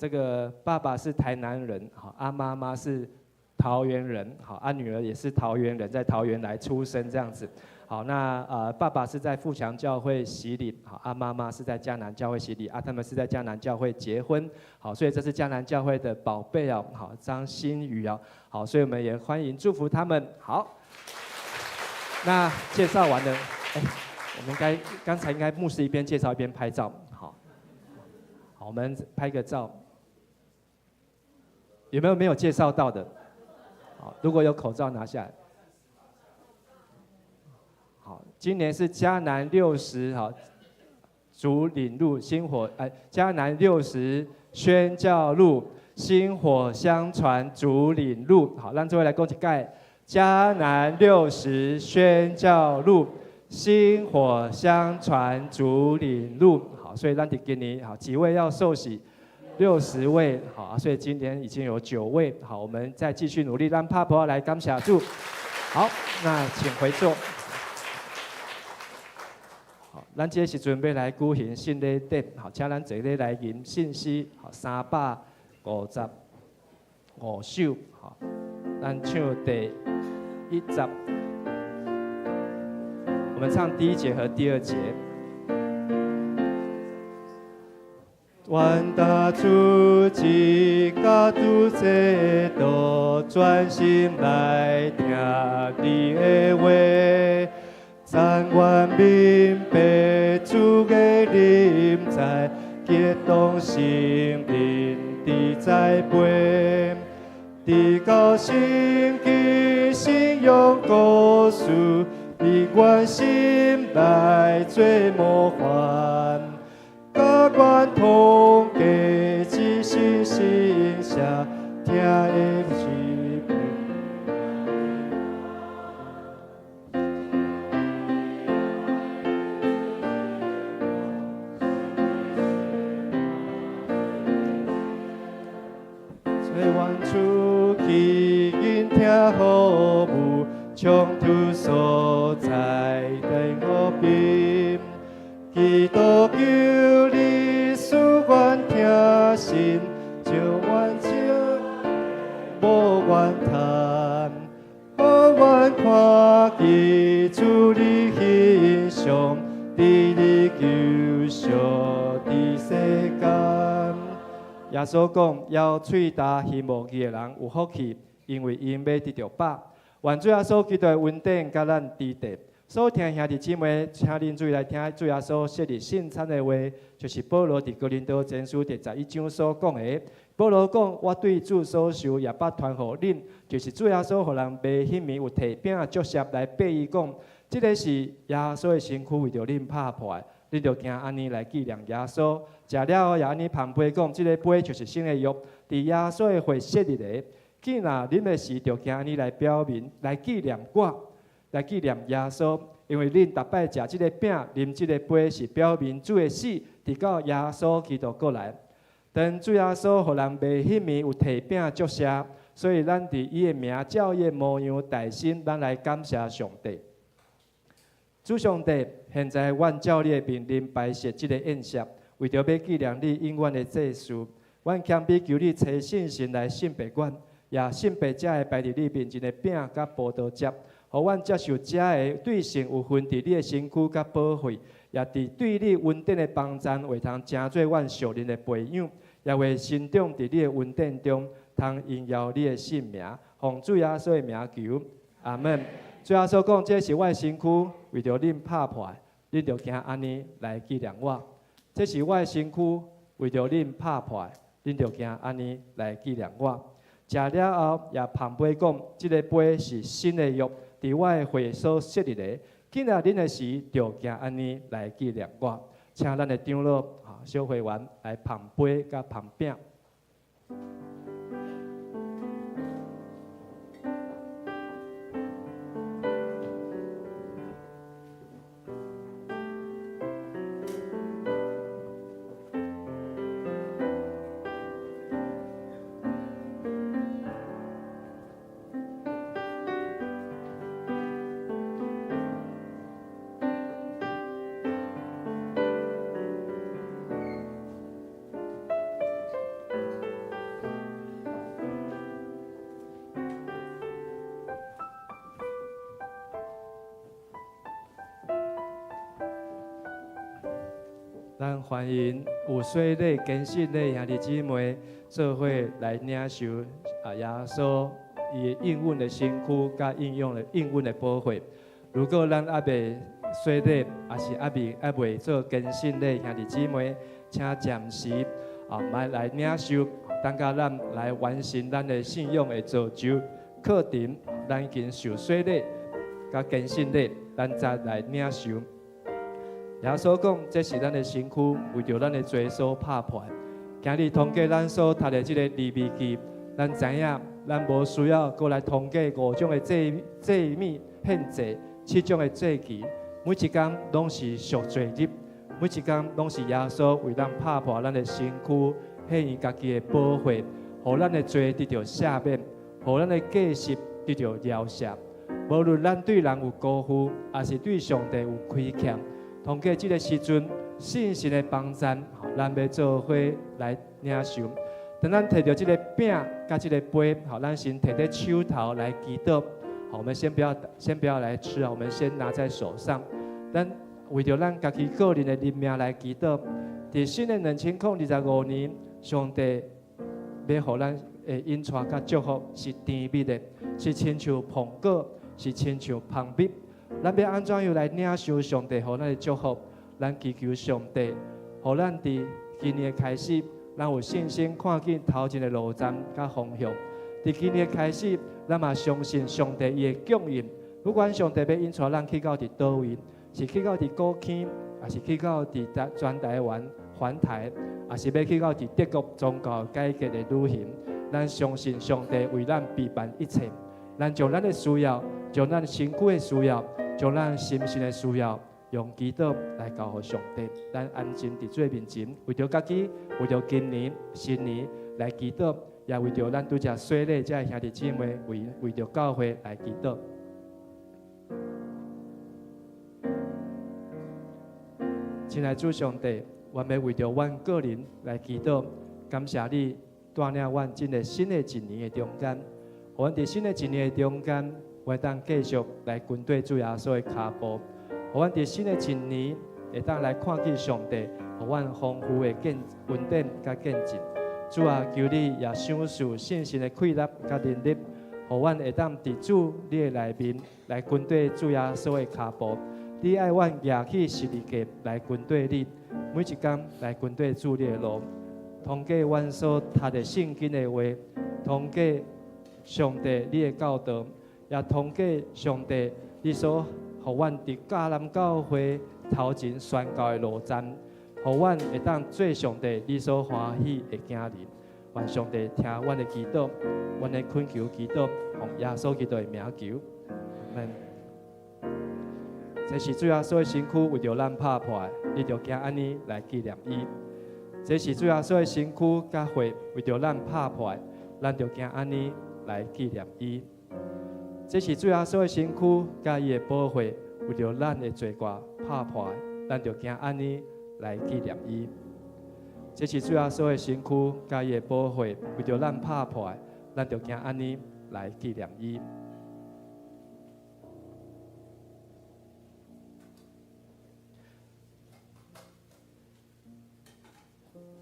这个爸爸是台南人，好，妈妈是桃园人，好，女儿也是桃园人，在桃园来出生这样子。好，那爸爸是在富强教会洗礼，好，妈妈是在迦南教会洗礼，他们是在迦南教会结婚，好，所以这是迦南教会的宝贝哦，好，张馨予哦，好，所以我们也欢迎祝福他们。好，那介绍完了，我们刚才应该牧师一边介绍一边拍照，好，好，我们拍个照，有没有介绍到的？好，如果有口罩拿下来。好，今年是迦南60好主领路薪火，迦南60宣教路薪火相传主领路。好，让诸位来讲一盖迦南60宣教路薪火相传主领路。好，所以咱今年好几位要受洗，60位好，所以今年已经有9位。好，我们再继续努力，让帕婆来感谢主。好，那请回座。好，咱这时阵要来举行信礼典，好，请咱坐咧来吟信息，好，355首，好，咱唱第1集，我们唱第1节和第2节。愿大主旨甲主这道专心来听你的话。但愿明白主的临在，激动心灵的栽培，直到圣经信仰故事，你愿心来做模范，甲愿同家一心心下听的是。服务冲突所在的和平，基督救你使愿听信，就愿情无怨叹，好愿看见主你形象，伫你救赎的世间。耶稣讲：要喙大希望义的人有福气。因为因要得到饱，愿主耶稣基督的恩典甲咱支持。所听兄弟姊妹，请恁注意来听主耶稣设立圣餐的话，就是保罗伫哥林多前书第11章所讲的。保罗讲：我对主所受也捌传互恁，就是主耶稣互人卖迄暝有摕饼祝谢来八伊讲，这个是耶稣的身躯为着恁拍破的，恁着行安尼来纪念耶稣。食了后也安尼旁杯讲，这个杯就是新的约，伫耶稣的会设立的。既然恁的时，就行安尼来表明，来纪念我，来纪念耶稣，因为恁逐摆食即个饼、啉即个杯，是表明主的死，直到耶稣基督过来。当主耶稣互人卖迄暝有摕饼祝谢，所以咱伫伊的名、照伊的模样、大心，咱来感谢上帝。主上帝，现在阮照你的命令摆设即个宴席，为着要纪念你永远的祭祀，阮谦卑求你找信心来信白阮。也信白者会摆伫你面前的饼甲葡萄汁，互阮接受者的对神有份伫你的身躯甲保惠，也伫对你恩典的帮赞，会通成做阮属灵的培养，也会生长伫你的恩典中，通荣耀你的圣名。奉主耶稣的名求，阿门。主耶稣讲：这是我的身躯，为着恁拍破，恁着行安尼来纪念我。这是我的身躯，为着恁拍破，恁着行安尼来纪念我。食了后，也旁杯讲，这个杯是新的约，伫我的会所设立的。今日恁的时，就行安尼来纪念我。请咱的长老、小会员来旁杯甲旁饼。咱欢迎有水礼坚信的兄弟姊妹做伙来领受耶稣伊应允的辛苦，甲应允的保惠。如果咱还未洗礼，也是还未做坚信的兄弟姊妹，请暂时来领受，等到咱来完成咱的信仰的造就课程，咱已经受洗礼甲坚信礼，咱再来领受。耶稣讲，这是咱的身躯，为着咱的罪所拍破。今日通过咱所读的这个利未记，咱知影，咱无需要过来通过5种的祭米献祭，7种的祭祀，每一天拢是赎罪日，每一天拢是耶稣为咱拍破咱的身躯，献伊家己的保惠，互咱的罪得到赦免，互咱的过失得到饶赦。无论咱对人有辜负，还是对上帝有亏欠。通过这个时阵，信心的帮助，咱要做伙来领受。当咱摕到这个饼甲这个杯，咱先摕在手头来祈祷。我们先不要来吃啊，我们先拿在手上。咱为着咱家己个人的灵命来祈祷。在新的2025年，上帝要互咱的引带甲祝福是甜蜜的，是亲像苹果，是亲像蜂蜜。咱要安怎样来领受上帝互咱的祝福？咱祈求上帝，互咱伫今年开始，咱有信心看见头前的路站甲方向。伫今年开始，咱嘛相信上帝伊的供应。不管上帝要引带咱去到伫倒位，是去到伫高坑，还是去到伫全台湾环台，还是要去到伫德国宗教改革的旅行，咱相信上帝为咱备办一切。咱将咱的需要，将咱身躯的需要。将咱心性的需要用祈祷来交予上帝，咱安静伫最面前，为着家己，为着今年新年来祈祷，也为着咱拄则洗礼这兄弟姊妹，为着教会来祈祷。亲爱的主上帝，我要为着阮个人来祈祷，感谢你带领阮进入新的一年的中间，我伫新的一年的中间。我当继续来跟对主耶稣的脚步，互阮伫新的一年会当来看见上帝，互阮丰富的恩典甲见证。主啊，求你也赏赐信心的气力甲能力，互阮会当伫主你的内面来跟对主耶稣的脚步。你爱阮举起十字架来跟对你，每一天来跟对主你的路。通过阮所读的圣经的话，通过上帝你的教导。也通过上帝，你所互阮伫迦南教会头前宣告的路站，互阮会当做上帝你所欢喜的囝儿。愿上帝听阮的祈祷，阮的恳求祈祷，奉耶稣基督的名求，阿门。这是主耶稣的身躯，为着咱拍破，你着行安尼来纪念伊。这是主耶稣的身躯甲血，为着咱拍破，咱着行安尼来纪念伊。这是主耶稣的身躯，甲伊的保惠，为着咱的罪过拍破，咱着行安尼来纪念伊。这是主耶稣的身躯，甲伊的保惠，为着咱拍破，咱着行安尼来纪念伊。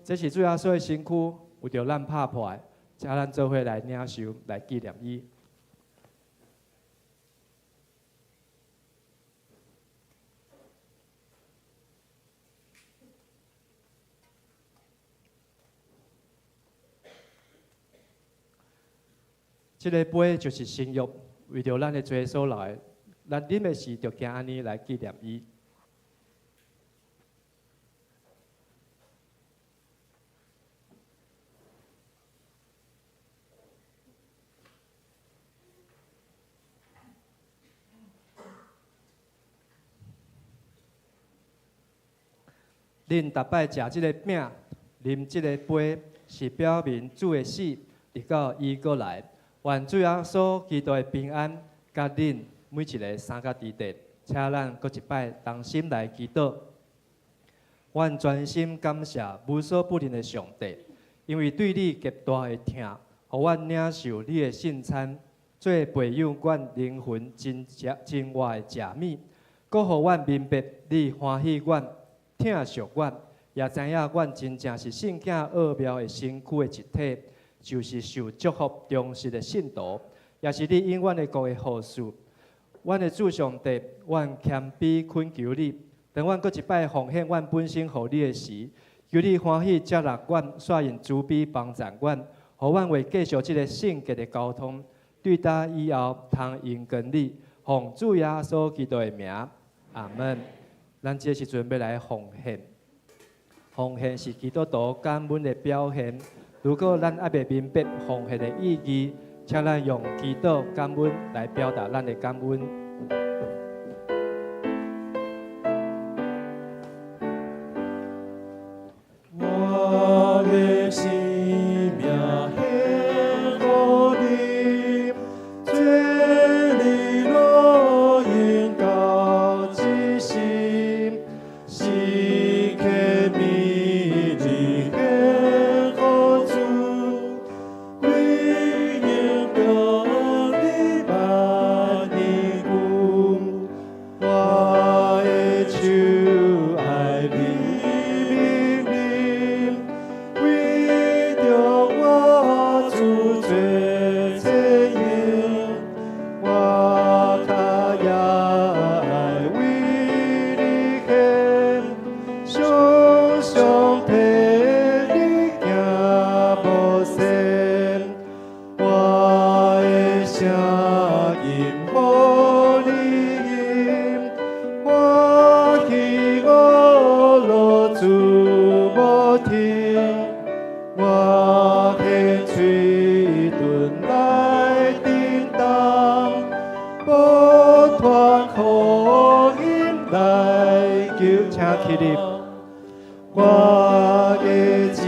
这是主耶稣的身躯，为着咱拍破，请咱做伙来领受，来纪念伊。这个杯就是新约，为着咱的罪所来，咱啉的时就行安尼来纪念伊。恁逐摆食这个饼、啉这个杯，是表明主的死，直到伊过来。愿主耶稣基督的平安，甲恁每一个三甲地地，请咱搁一摆同心来祈祷。愿专心感谢无所不能的上帝，因为对你极大的疼，互阮领受你的圣餐，做培养阮灵魂真活的食物，搁互阮明白你欢喜阮、疼惜阮，也知影阮真正是圣经奥妙的身躯的一体，就是受祝福忠实的信徒，也是你永远的国的护士。阮的主上帝，阮谦卑恳求你，当阮搁一摆奉献阮本身互你的时，求你欢喜接纳阮，率因慈悲帮助阮，互阮为继续这个圣洁的交通，对答以后通用跟你，奉主耶稣基督的名，阿门。咱这时阵要来奉献，奉献是基督徒感恩的表现。如果咱还未明白奉献的意义，请咱用祈祷感恩来表达咱的感恩。我的生命献给你，这里路引导之心，时刻秘密献给主，为应得你把你顾，我的手爱你。我的情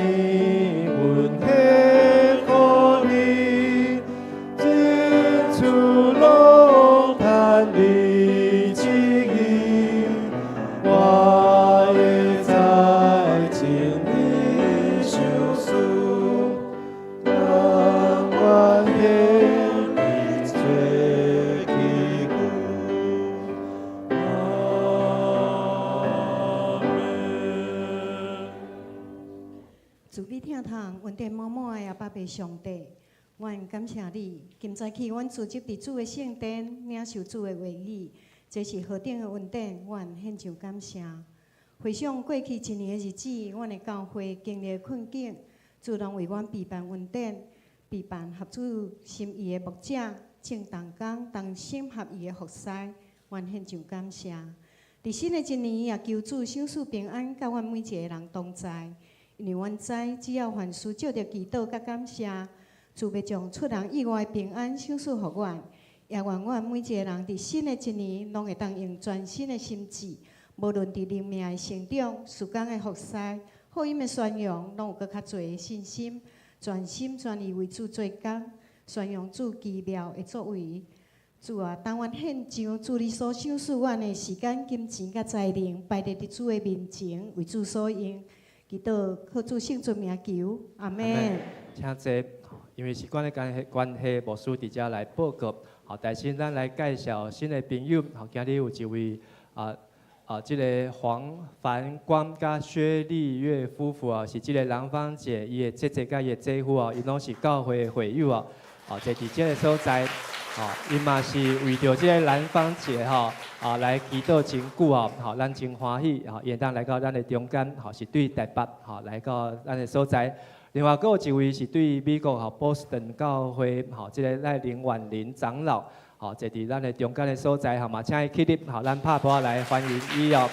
愿献给你，真处拢叹你指引，我的在情你受诉，让我献你最基苦。主必听堂，稳定满满的阿爸爸上帝，阮感谢你。今早起，阮组织伫主的圣殿，领受主的话语，这是何等的稳定，阮献上感谢。回想过去一年的日子，阮的教会经历困境，主动为阮备办稳定，备办合主心意的牧者，正同工同心合意的服侍，阮献上感谢。伫新的一年，也求主赏赐平安，甲阮每一个人同在。因为阮知，只要凡事照着祈祷甲感谢，主要将出人意外的平安赏赐互阮。也愿阮每一个人伫新的一年，拢会当用全新的心智，无论伫灵命的成长、事工的服侍、福音的宣扬，拢有搁较侪的信心，全心全意为主做工，宣扬主奇妙的作为。主啊，当阮献上主你所赏赐阮的时间、金钱甲才能，摆伫主的面前，为主所用。祈祷靠主圣尊名求，阿门。请坐，因为时间的关系，牧师伫遮来报告。好，但是咱来介绍新的朋友。好，今日有一位这个黄凡光甲薛丽月夫妇啊，是这个兰芳姐伊的姐姐甲伊的姐夫啊，因拢是教会的会友啊。哦，坐伫这个所在，哦，因嘛是为着这个兰芳姐吼，来祈祷真久哦，好，咱真欢喜，吼，愿当来到咱的中间，吼，是对台北，吼，来到咱的所在。另外，佫有一位是对美国吼波士顿教会，吼，这个赖林婉玲长老，吼，坐伫咱的中间的所在，吼嘛，请伊起立，吼，咱拍鼓来欢迎伊哦。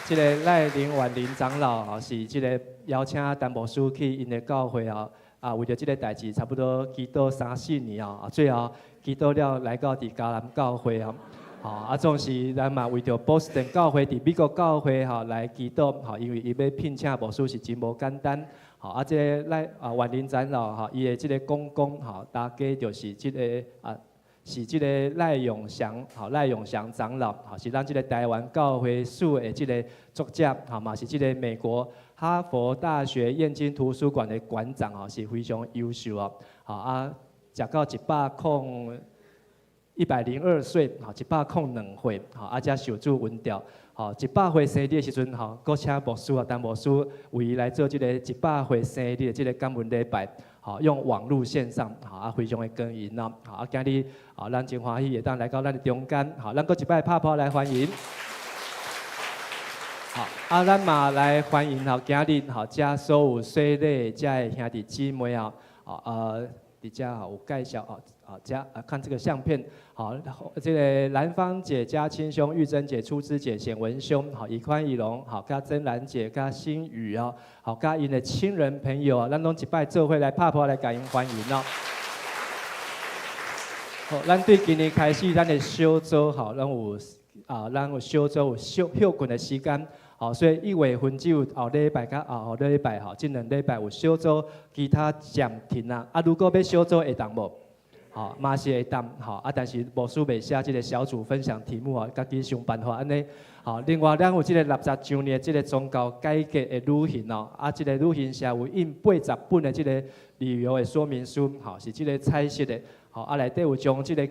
这个赖林婉玲长老，吼，是这个邀请陈牧师去因的教会哦。为着这个代志，差不多祈祷3-4年哦，最后祈祷了来到伫迦南教会哦，总是咱嘛为着波士顿教会伫美国教会来祈祷因为伊要聘请牧师是真无简单这个万林长老伊的这个公公大家就是这个是这个赖永祥长老是咱这个台湾教会史的这个作者嘛是这个美国哈佛大学燕京图书馆的馆长是非常优秀食到101 102岁，吼102岁，吼啊，才受主恩召，吼100岁生日的时阵，吼，搁请牧师啊，当牧师为伊来做这个100岁生日的这个感恩礼拜，吼，用网络线上，吼啊，非常的感恩咯，吼啊，今日，吼，咱真欢喜会当来到咱的中间，吼，咱搁一摆拍拍来欢迎。好，啊，咱嘛来欢迎吼，今日吼，遮所有细礼遮的兄弟姊妹啊，伫遮吼有介绍遮看这个相片，好，这个兰芳姐、嘉亲兄、玉珍姐、初枝姐、显文兄，好，以宽、以龙，好，加珍兰姐、加新宇啊，好，加因的亲人朋友啊，咱拢一摆做伙来拍拍来感恩欢迎哦。好，咱对今年开始，咱的小组吼，咱有小组有休困的时间。好，所以1月份只有后礼拜甲后礼拜吼，这2礼拜有小组，其他暂停啊。啊，如果要小组会当无？好，嘛是会当。好，啊，但是牧师袂写这个小组分享题目啊，家己想办法安尼。好，另外咱有这个60周年这个宗教改革的旅行哦，啊，这个旅行社有印80本的这个旅游的说明书，好，是这个彩色的。好，啊，内底有将这个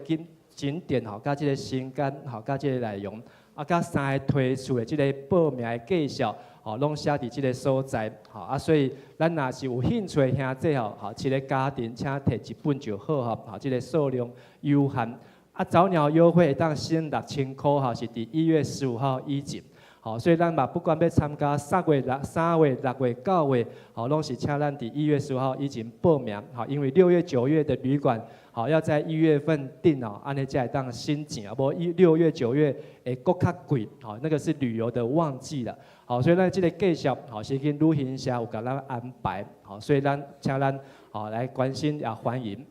景点吼，甲这个时间，吼，甲这个内容。啊，甲3个推出的即个报名的介绍，吼，拢写伫即个所在，吼啊，所以咱若是有兴趣的兄弟吼，吼，一个家庭请摕1本就好吼，吼，即个数量有限，啊，早鸟优惠当先6000块吼，是伫1月15号以前，吼，所以咱嘛不管要参加3月、6月、9月，吼，拢是请咱伫1月15号以前报名，吼，因为6月、9月的旅馆。好，要在1月份订哦，安尼才会当新钱啊，无6月、9月会搁较贵，好，那个是旅游的旺季了，好，所以咱这个介绍，好，是跟旅行社有甲咱安排，好，所以咱请咱好来关心也欢迎，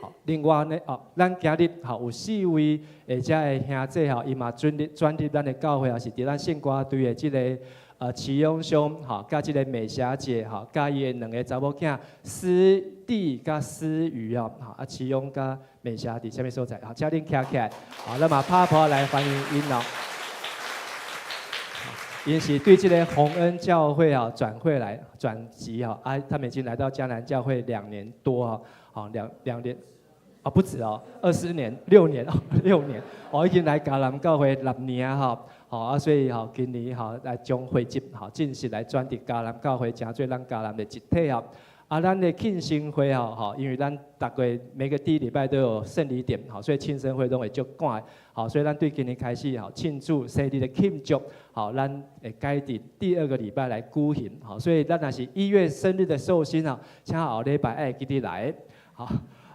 好，另外呢，哦，咱今日好有4位遮的兄弟吼，伊嘛转入咱的教会，也是伫咱圣歌队的这个。齐勇兄，好，甲即个美霞姐，好，甲伊的2个查某囝思弟甲思雨哦，好，啊，齐勇甲美霞伫下面所在，好，请恁徛起来，好，咱嘛拍拍来欢迎因哦。因是对这个洪恩教会啊转籍啊，他们已经来到迦南教会2年多啊，好两年。啊，不止哦，20年、6年哦，6年，我已经来迦南教会6年哈，好啊，所以吼今年吼来将会集吼正式来转伫迦南教会，诚做咱迦南的一体哦。啊，咱的庆生会吼，因为咱大概每个第1礼拜都有圣礼点，好，所以庆生会都会足赶，好，所以咱对今年开始吼庆祝生日的庆祝，好，咱会改伫第2个礼拜来举行，好，所以咱若是1月生日的寿星啊，请后礼拜爱记得来，好。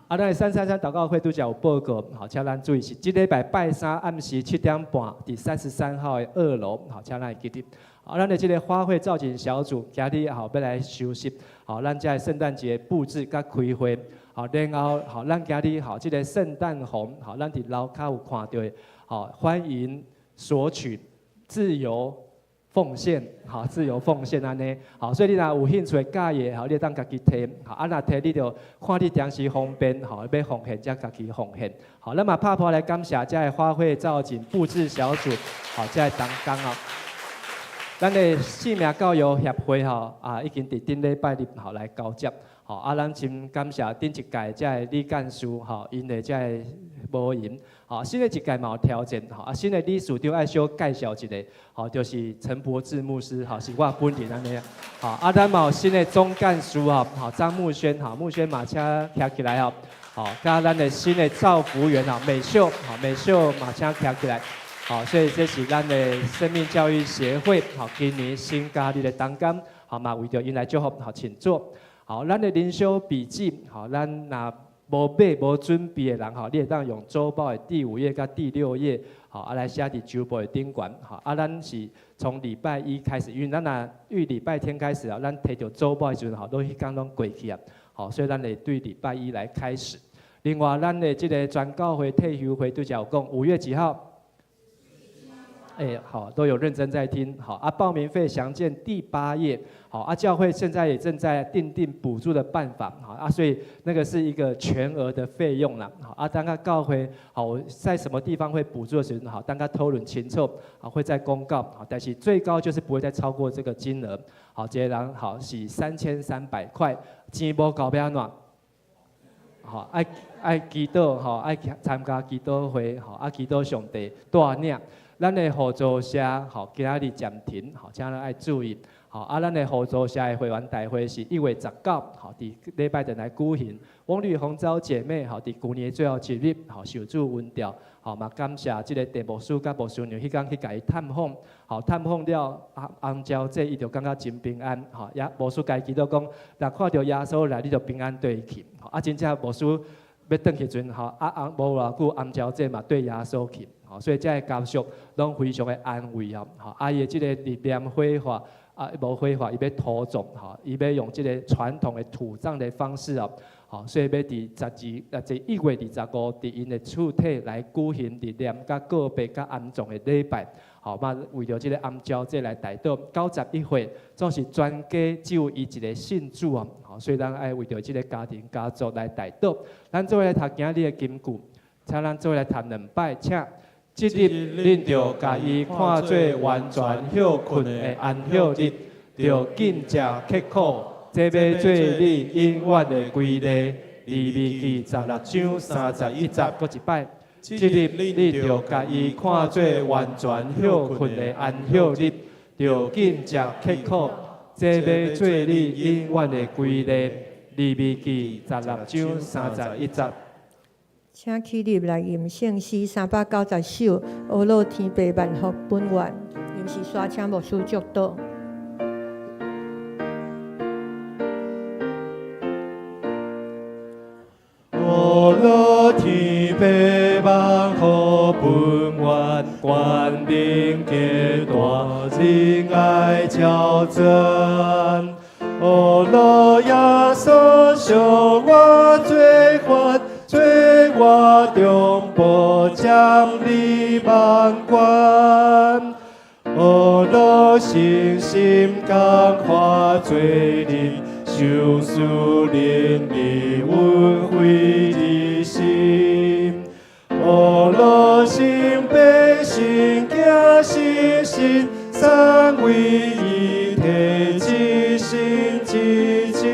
啊，咱333祷告会拄则有报告，好，请咱注意是即礼拜拜3暗时7点半，伫33号的2楼，好，请咱记得。好，咱的这个花卉造景小组今日好要来休息，好，咱在圣诞节布置甲开会，好，然后好，咱今日好这个圣诞红，好，咱伫楼骹有看到的，好，欢迎索取自由。奉献，好，自由奉献安尼，好，所以你若有兴趣介意，好，你当家己摕，好，啊，若摕你就看你当时方便，好，要奉献才家己奉献，好，咱嘛拍拍来感谢这花卉造景布置小组，好，这同工哦，咱的性命教育协会吼，啊，已经伫顶礼拜日好来交接，好，啊，咱真感谢顶一届这李干事，吼，因的这无闲。好，新的一届嘛有调整，好啊，新的理事长爱小介绍一下，好，就是陈柏志牧师，好，是我本人安尼，好，啊，咱嘛有新的总干事哈，好，张木轩，好，木轩马请站起来哦，好，加咱的新的造福员啊，美秀，好，美秀马请站起来，好，所以这是咱的生命教育协会，好，今年新加入的同工，好嘛，为着因来祝福，好，请坐，好，咱的灵修笔记，好，咱若无买无准备的人吼，你会当用周报的第5页甲第6页，好，啊来写伫周报的顶悬，好，啊咱是从礼拜1开始，因为咱若对礼拜天开始啊，咱摕到周报的时阵，好，都迄天拢过去啊，好，所以咱会对礼拜1来开始。另外，咱的这个全教会退休会拄则有讲5月几号？好，都有认真在听，好啊，报名费详见第8页，好啊，教会现在也正在订补助的办法，好啊，所以那个是一个全额的费用啦，好啊，当个教会好在什么地方会补助的时候，好，当个讨论清楚，好会再公告，好，但是最高就是不会再超过这个金额，好，这个人好是3300块，钱无够要安怎？吼，爱祈祷吼，爱参加祈祷会吼，祈祷上帝带领。咱的合作社吼，今仔日暂停吼，请咱爱注意。吼，咱的合作社的会员大会是1月19吼，伫礼拜天来举行。往绿红枣姐妹吼，伫旧年最后一日吼，受主恩调。吼嘛，感谢即个地牧师甲牧师娘迄天去甲伊探访，吼探访了红椒这伊就感觉真平安，吼也牧师家祈祷讲，若看到耶稣来，你就平安对去，吼真正牧师要转去阵，吼无偌久红椒这嘛对耶稣去，吼所以这个家属拢非常的安慰啊，吼伊的即个力量挥发。无挥发，伊要土葬，吼，伊要用即个传统的土葬的方式啊，吼，所以要伫1月25伫因的厝体来举行伫念甲告别甲安葬的礼拜，吼嘛为着即个红椒节来带到91岁，总是全家只有伊一个信主啊，吼，所以咱爱为着即个家庭家族来带到，咱做来读今日的金句，请咱做来谈2摆，请。即日恁着家己看做完全休困的安休日，着紧食刻苦，这要做你永远的规律。利未记16章31节，搁一摆。即日恁着家己看做完全休困的安休日，着紧食刻苦，这要做你永远的规律。利未记16章31节。请起立来吟圣诗390首，阿罗天父万福本愿，吟诗刷请牧师祝祷。阿罗天父万福本愿，光明皆大，仁爱超真。阿罗耶稣上我罪犯。罪我中保将你万关，阿罗信心感化罪人，受死怜悯恩惠的心，阿罗心悲心惊心心，三位一体之心之心。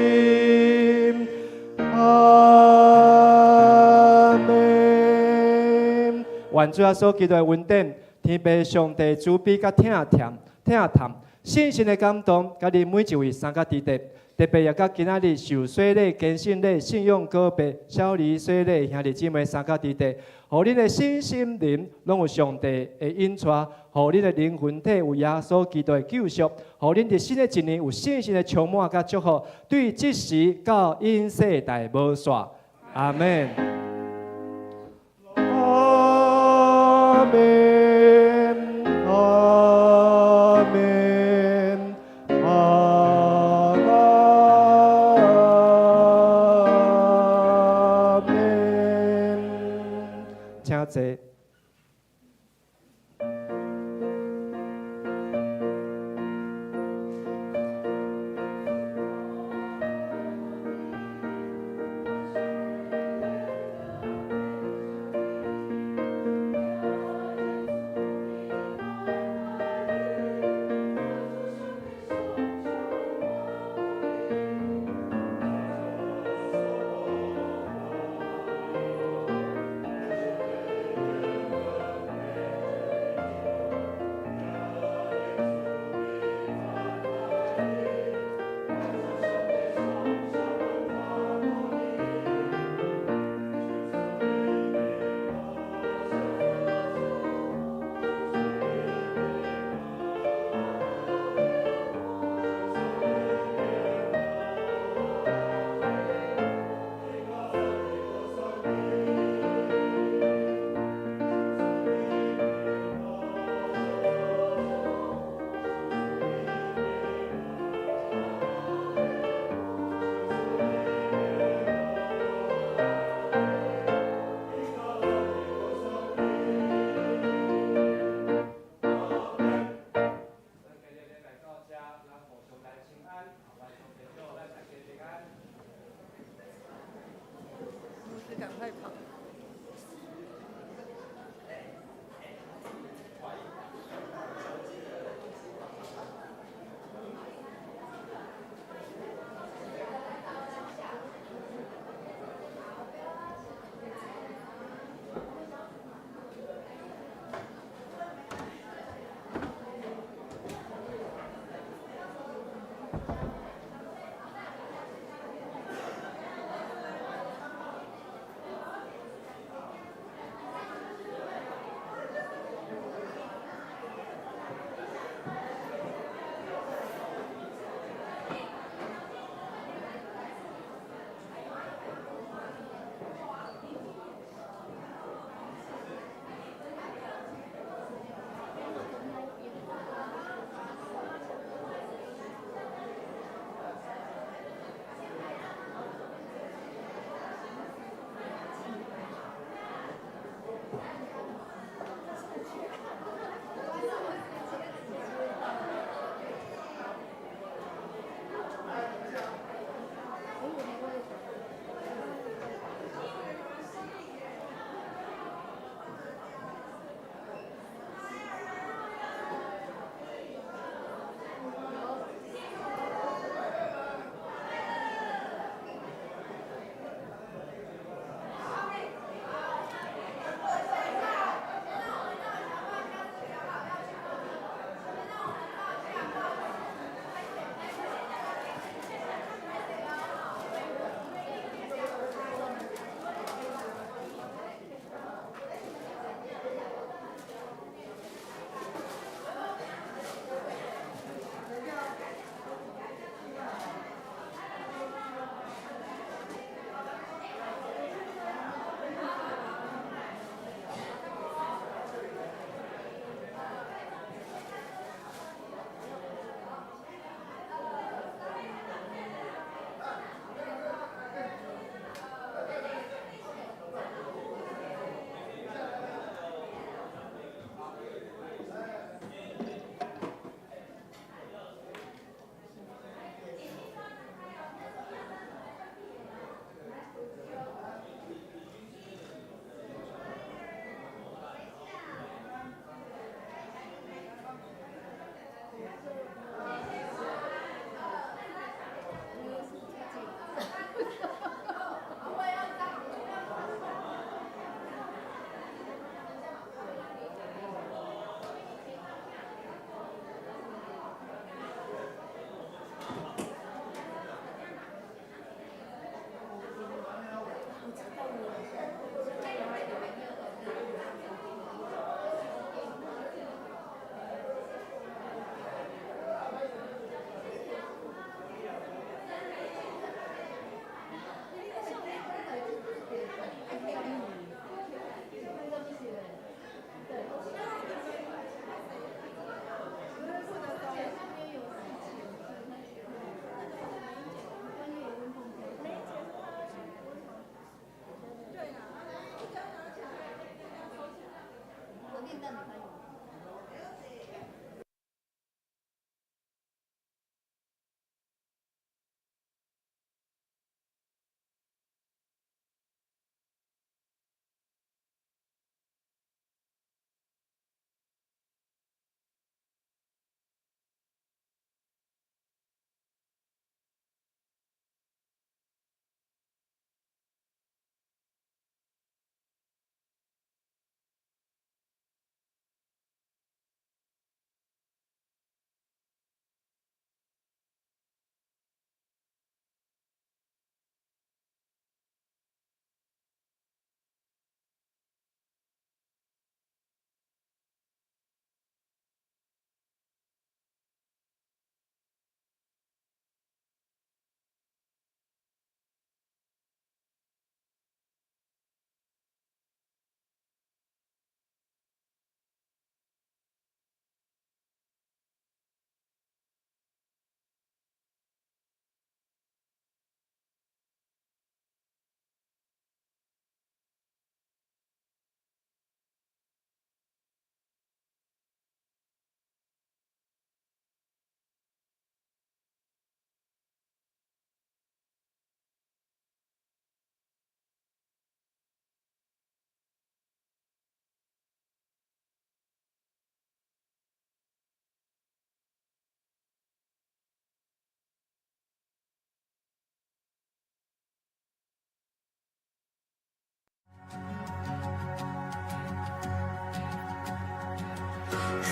愿主耶稣基督的恩典，天父上帝慈悲甲疼探，信心的感动，甲你每一位参加伫地，特别也甲今仔日受洗礼、坚信礼、信仰告别、小离洗礼兄弟姊妹参加伫地，互恁的心灵拢有上帝的引带，互恁的灵魂体有耶稣基督的救赎，互恁伫新的一年有信心的充满甲祝福，对即时到因世代无煞。阿门。阿门，阿门，阿门。请坐。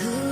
Who